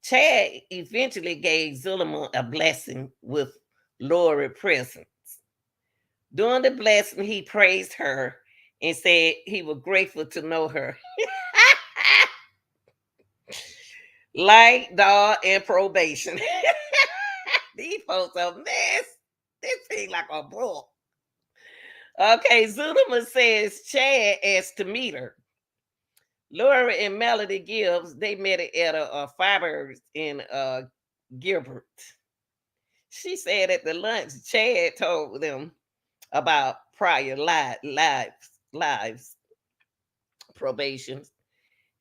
Chad eventually gave Zulema a blessing with Lori presence. During the blessing, he praised her and said he was grateful to know her. Like dog and probation. These folks are a mess. This seems like a book. Okay, Zulema says Chad asked to meet her. Laura and Melody Gibbs, they met at a Fibers in Gilbert. She said at the lunch, Chad told them about prior lives, probations,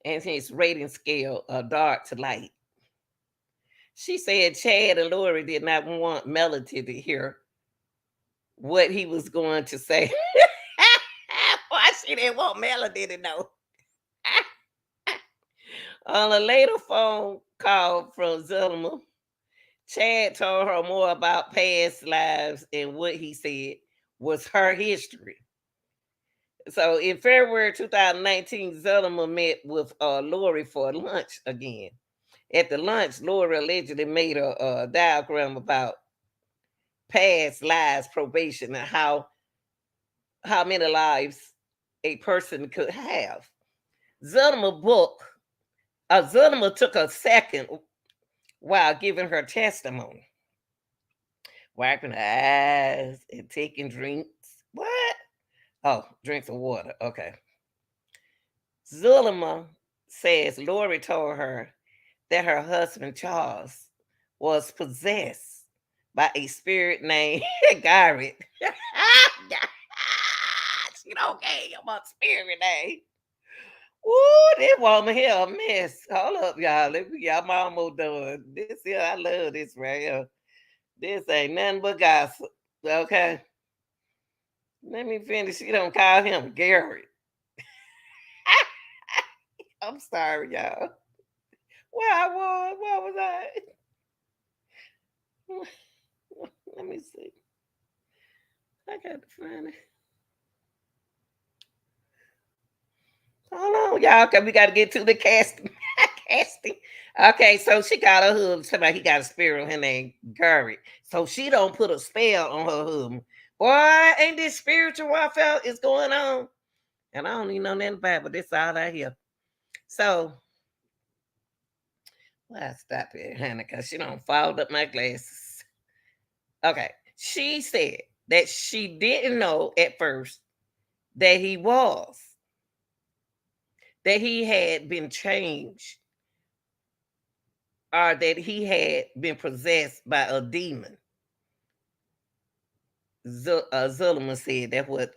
and his rating scale dark to light. She said Chad and Lori did not want Melody to hear what he was going to say. Why she didn't want Melody to know? On a later phone call from Zelma, Chad told her more about past lives and what he said was her history. So in February 2019, Zelma met with Lori for lunch again. At the lunch, Lori allegedly made a diagram about past lives probation and how many lives a person could have. Zelma took a second while giving her testimony, wiping her eyes and taking drinks. What? Oh, drinks of water. Okay. Zulema says Lori told her that her husband Charles was possessed by a spirit named Garrett. She don't care about spirit name. Ooh, this woman here a mess. Hold up, y'all. I'm almost done. This here, I love this right here. This ain't nothing but gossip. Okay. Let me finish. She don't call him Garrett. I'm sorry, y'all. Where I was? Where was I? Let me see. I got to find it. Hold on, y'all, because we got to get to the casting. Casting. Okay, so she got her husband. Somebody he got a spirit on her name, Garrett. So she don't put a spell on her husband. Boy, ain't this spiritual warfare is going on? And I don't even know nothing about it, but this all I hear. So, well, I stop it, honey, because she don't fold up my glasses. Okay. She said that she didn't know at first that he had been changed or that he had been possessed by a demon. Zulema said that's what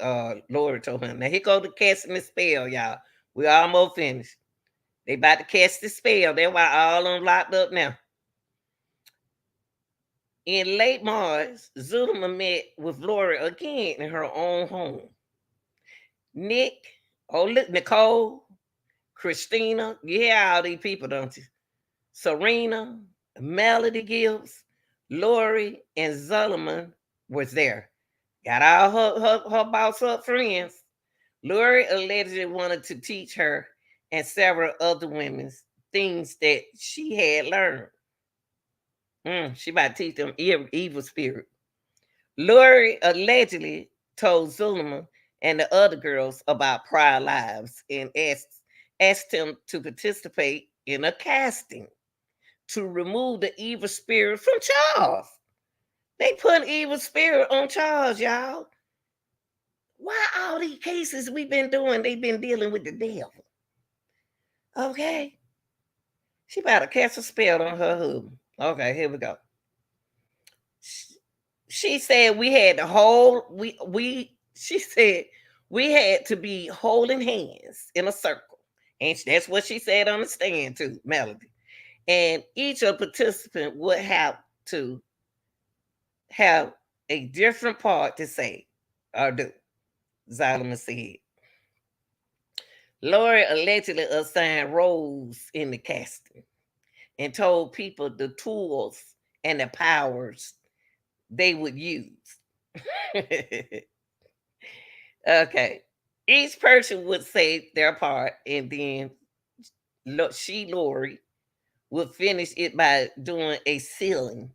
Lori told him. Now here go the casting the spell, y'all. We almost finished. They about to cast the spell. That's why all of them locked up now. In late March, Zulma met with Lori again in her own home. Nick, oh look, Nicole, Christina, you hear all these people, don't you? Serena, Melody Gibbs, Lori, and Zulliman was there. Got all her boss up friends. Lori allegedly wanted to teach her and several other women things that she had learned. She about to teach them evil spirit. Lori allegedly told Zulema and the other girls about prior lives and asked him to participate in a casting to remove the evil spirit from Charles. They put an evil spirit on Charles, y'all. Why all these cases we've been doing, they've been dealing with the devil. Okay. She about to cast a spell on her husband. Okay, here we go. She said we had the whole we she said we had to be holding hands in a circle. And that's what she said on the stand too, Melody. And each of participant would have to have a different part to say or do, Zalman said. Lori allegedly assigned roles in the casting and told people the tools and the powers they would use. Okay. Each person would say their part, and then Lori, would finish it by doing a sealing,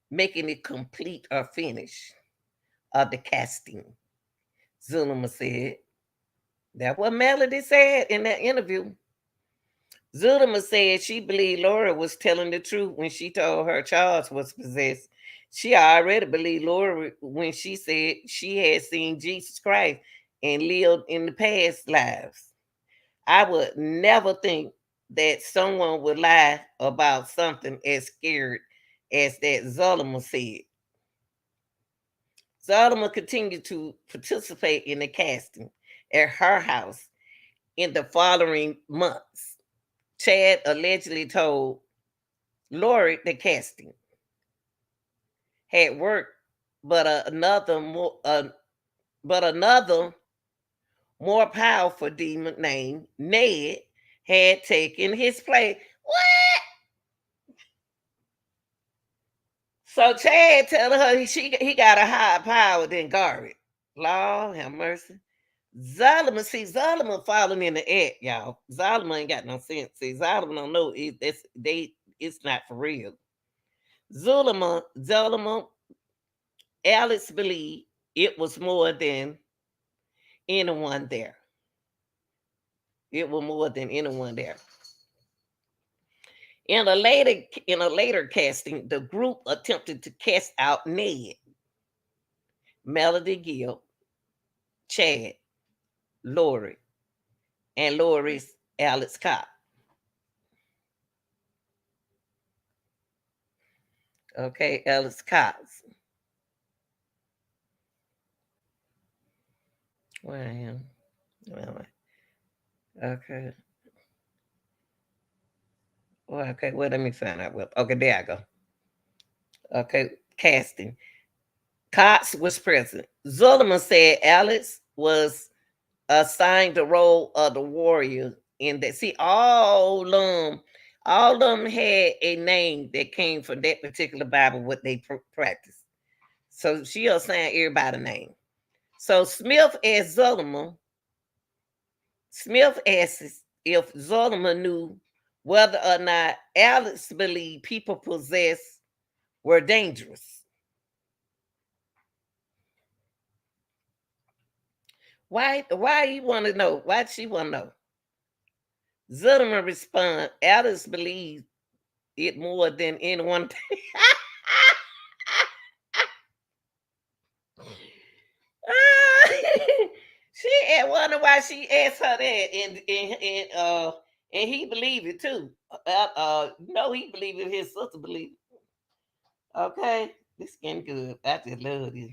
making it complete or finish of the casting. Zulema said. That's what Melody said in that interview. Zulema said she believed Laura was telling the truth when she told her Charles was possessed. She already believed Laura when she said she had seen Jesus Christ and lived in the past lives. I would never think that someone would lie about something as scared as that, Zulema said. Zulema continued to participate in the casting at her house in the following months. Chad allegedly told Lori the casting had worked, but another more powerful demon named Ned had taken his place. What? So Chad telling her he got a higher power than Garrett. Lord have mercy. Zalman falling in the act, y'all. Zalman ain't got no sense. See, Zalman don't know it's not for real. Zulema, Alex believed it was more than anyone there. It was more than anyone there. In a later casting, the group attempted to cast out Ned, Melody Gill, Chad, Lori, and Lori's Alex Cobb. Okay, Alex Cox. Where I am? Where am I? Okay. Well, okay, well, let me find out. Well, okay, there I go. Okay, casting. Cox was present. Zulliman said Alex was assigned the role of the warrior in that. See, all of them had a name that came from that particular Bible, what they practiced. So she assigned everybody a name. So Smith asks if Zulliman knew whether or not Alex believed people possessed were dangerous. Why you want to know? Why she want to know? Zulliman responds, Alex believes it more than anyone. She had wonder why she asked her that, and he believed it too. No, he believed it. His sister believed it. Okay, this getting good. I just love this.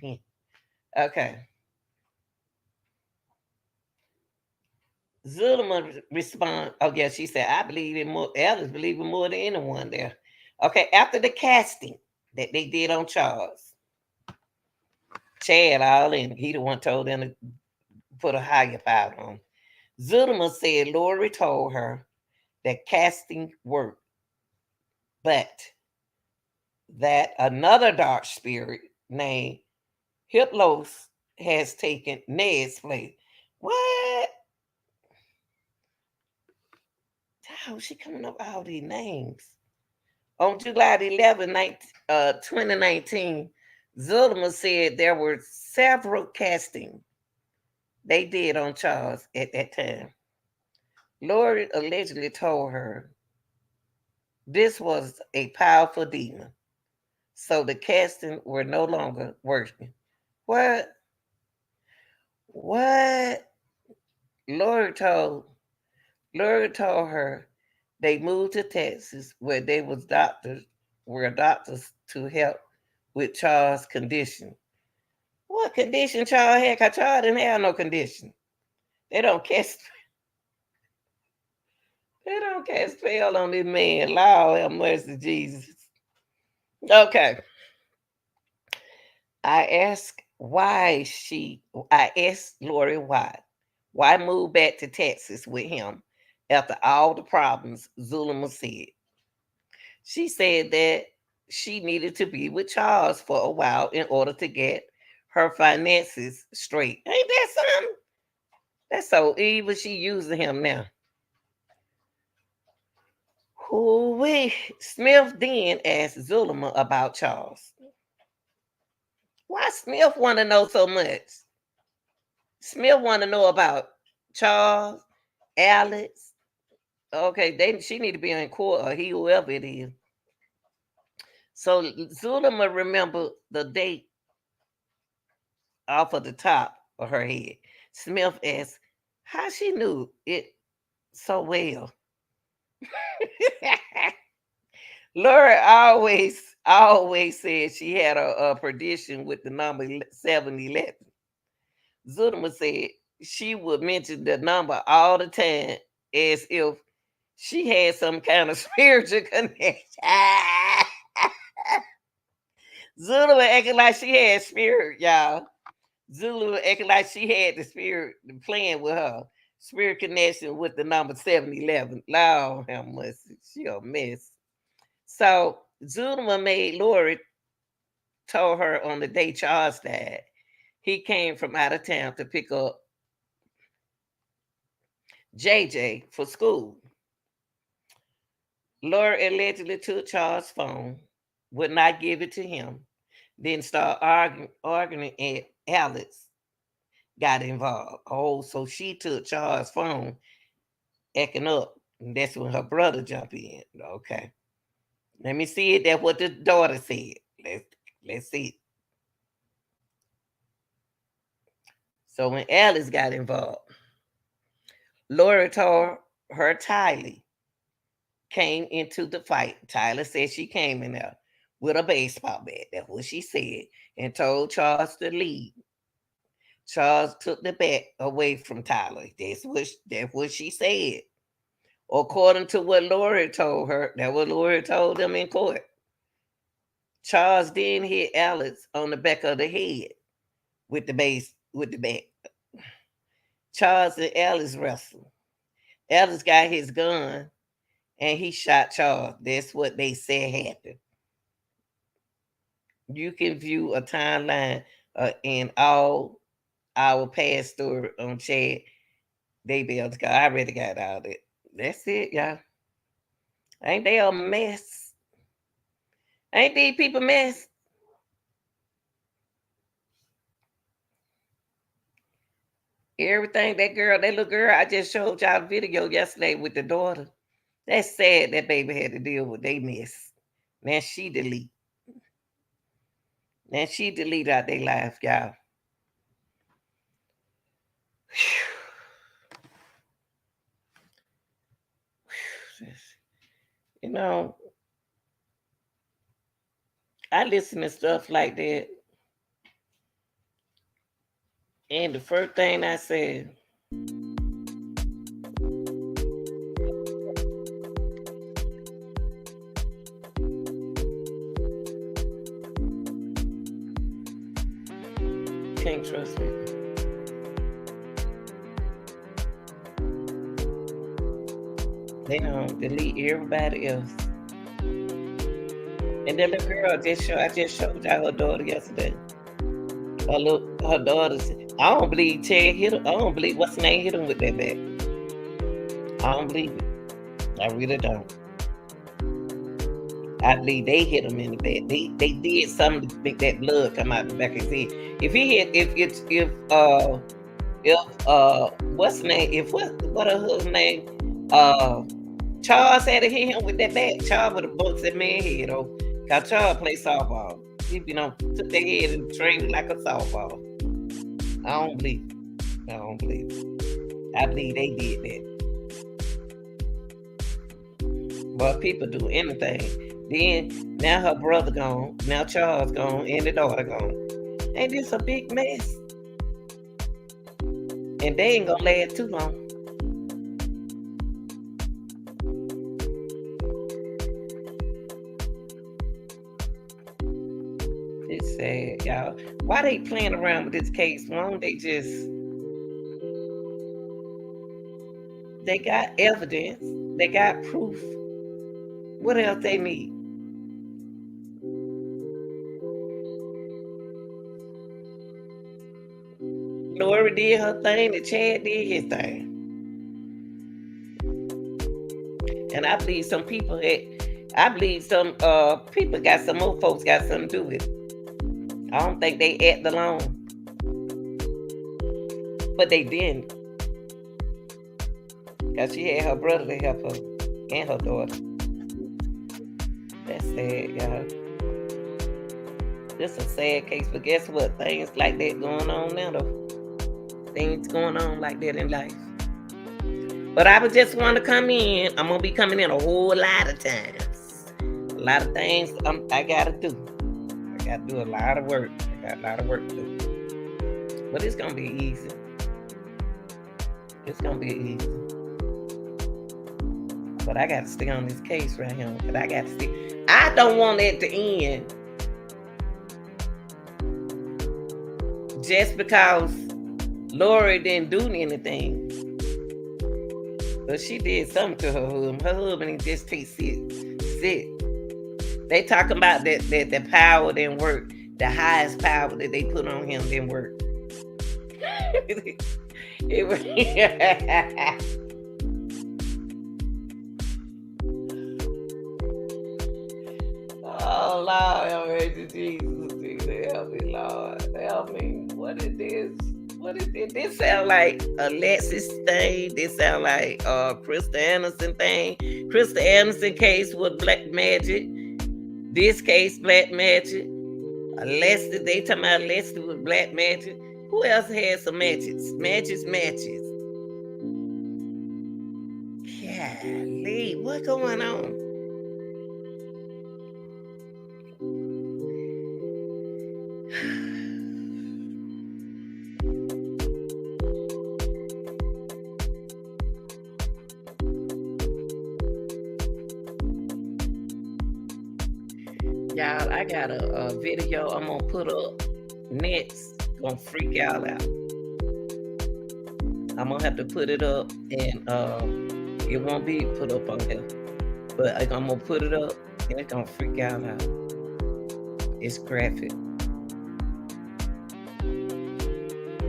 Okay. Zulema respond. Oh yeah, she said, I believe in more. Alice believe in more than anyone there. Okay, after the casting that they did on Charles, Chad all in. He the one told them to put a higher power on. Zulema said Lori told her that casting worked, but that another dark spirit named Hiplos has taken Ned's place. What? How is she coming up with all these names? On July 11th, 2019, Zulema said there were several castings they did on Charles at that time. Lori allegedly told her this was a powerful demon, so the casting were no longer working. What? What? Lori told Lori told her they moved to Texas where they was doctors were doctors to help with Charles' condition. What condition Charles had? Cause Charles didn't have no condition. They don't cast they don't cast spell on this man. Lord have mercy, Jesus. Okay. I asked I asked Lori why. Why move back to Texas with him after all the problems Zulema said? She said that she needed to be with Charles for a while in order to get her finances straight. Ain't that something? That's so evil. She using him now. Who we Smith then asked Zulema about Charles. Why Smith want to know so much? Smith want to know about Charles, Alex. Okay, she need to be in court or he whoever it is. So Zulema remember the date off of the top of her head. Smith asked how she knew it so well. Laura always said she had a prediction with the number 711. Zulema said she would mention the number all the time as if she had some kind of spiritual connection. Zulema acting like she had spirit, y'all. Zulu acting like she had the spirit playing with her. Spirit connection with the number 711. Lord how much she a mess. So Zulema made Lori told her on the day Charles died, he came from out of town to pick up JJ for school. Lori allegedly took Charles' phone, would not give it to him, then start arguing, and Alex got involved. Oh, so she took Charles' phone, acting up. And that's when her brother jumped in. Okay. Let me see it. That's what the daughter said. Let's see. So when Alice got involved, Laura told her Tylee came into the fight. Tyler said she came in there with a baseball bat. That's what she said. And told Charles to leave. Charles took the bat away from Tyler. That's what she said. According to what Laura told her, that what Laura told them in court. Charles then hit Alex on the back of the head with the bat. Charles and Alex wrestled. Alex got his gun and he shot Charles. That's what they said happened. You can view a timeline in all our past story on Chad Daybell's. I already got all that. That's it, y'all. Ain't they a mess? Ain't these people mess? Everything that little girl, I just showed y'all a video yesterday with the daughter. That's sad that baby had to deal with they mess. Now she delete. Now she delete out their life, y'all. You know, I listen to stuff like that. And the first thing I said, can't trust people. They don't delete everybody else. And then the girl I just showed y'all her daughter yesterday. Her daughter said, I don't believe Ted hit him. I don't believe what's the name hit him with that bat. I don't believe it. I really don't. I believe they hit him in the back. They did something to make that blood come out the back of his head. If he hit, if what's the name? What her name? Charles had to hit him with that bat. Charles would have bumped that man's head though. Cause Charles played softball. He, took their head and trained it like a softball. I don't believe it. I don't believe it. I believe they did that. But people do anything. Then now her brother gone, now Charles gone, and the daughter gone. Ain't this a big mess? And they ain't gonna last too long. It's sad, y'all. Why they playing around with this case? Why don't they they got evidence, they got proof. What else they need? Lori did her thing, and Chad did his thing. And I believe some people got some more folks got something to do with it. I don't think they act alone. But they didn't. Because she had her brother to help her and her daughter. That's sad, y'all. This is a sad case, but guess what? Things like that going on now, though. Things going on like that in life. But I would just want to come in. I'm going to be coming in a whole lot of times. A lot of things I got to do. I got to do a lot of work. I got a lot of work to do. But it's going to be easy. It's going to be easy. But I got to stay on this case right here. But I got to stay. I don't want it to end just because Lori didn't do anything. But she did something to her husband. Her husband just take sick. They talking about that the power didn't work. The highest power that they put on him didn't work. It was oh Lord, help me, Jesus, help me, Lord, help me. What is this? What is this? This sound like Alexis thing. This sound like Krista Anderson thing. Krista Anderson case was black magic. This case black magic. Alexis, they talking about Alexis was black magic. Who else had some matches? Matches. Golly, what going on? Y'all, I got a video I'm gonna put up next. Gonna freak y'all out. I'm gonna have to put it up, and it won't be put up on here, but I'm gonna put it up, and it's gonna freak y'all out. It's graphic.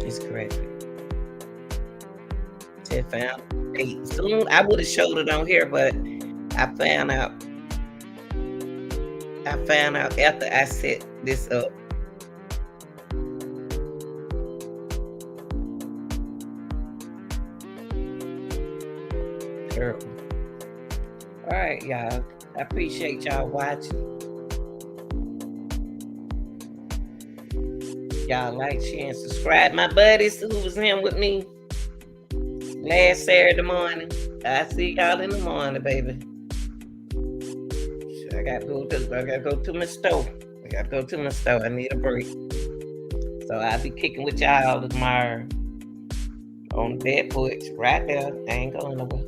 It's graphic. Just found. Hey, soon I would have showed it on here, but I found out after I set this up. Terrible. All right, y'all. I appreciate y'all watching. Y'all like, share, and subscribe. My buddies who was in with me last Saturday morning. I see y'all in the morning, baby. I gotta go to my store. I need a break. So I'll be kicking with y'all tomorrow on the bed porch right there. I ain't going nowhere.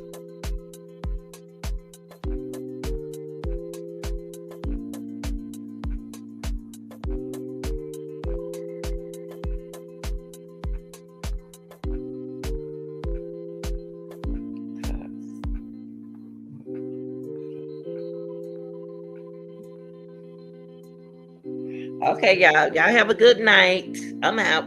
Okay, y'all. Y'all have a good night. I'm out.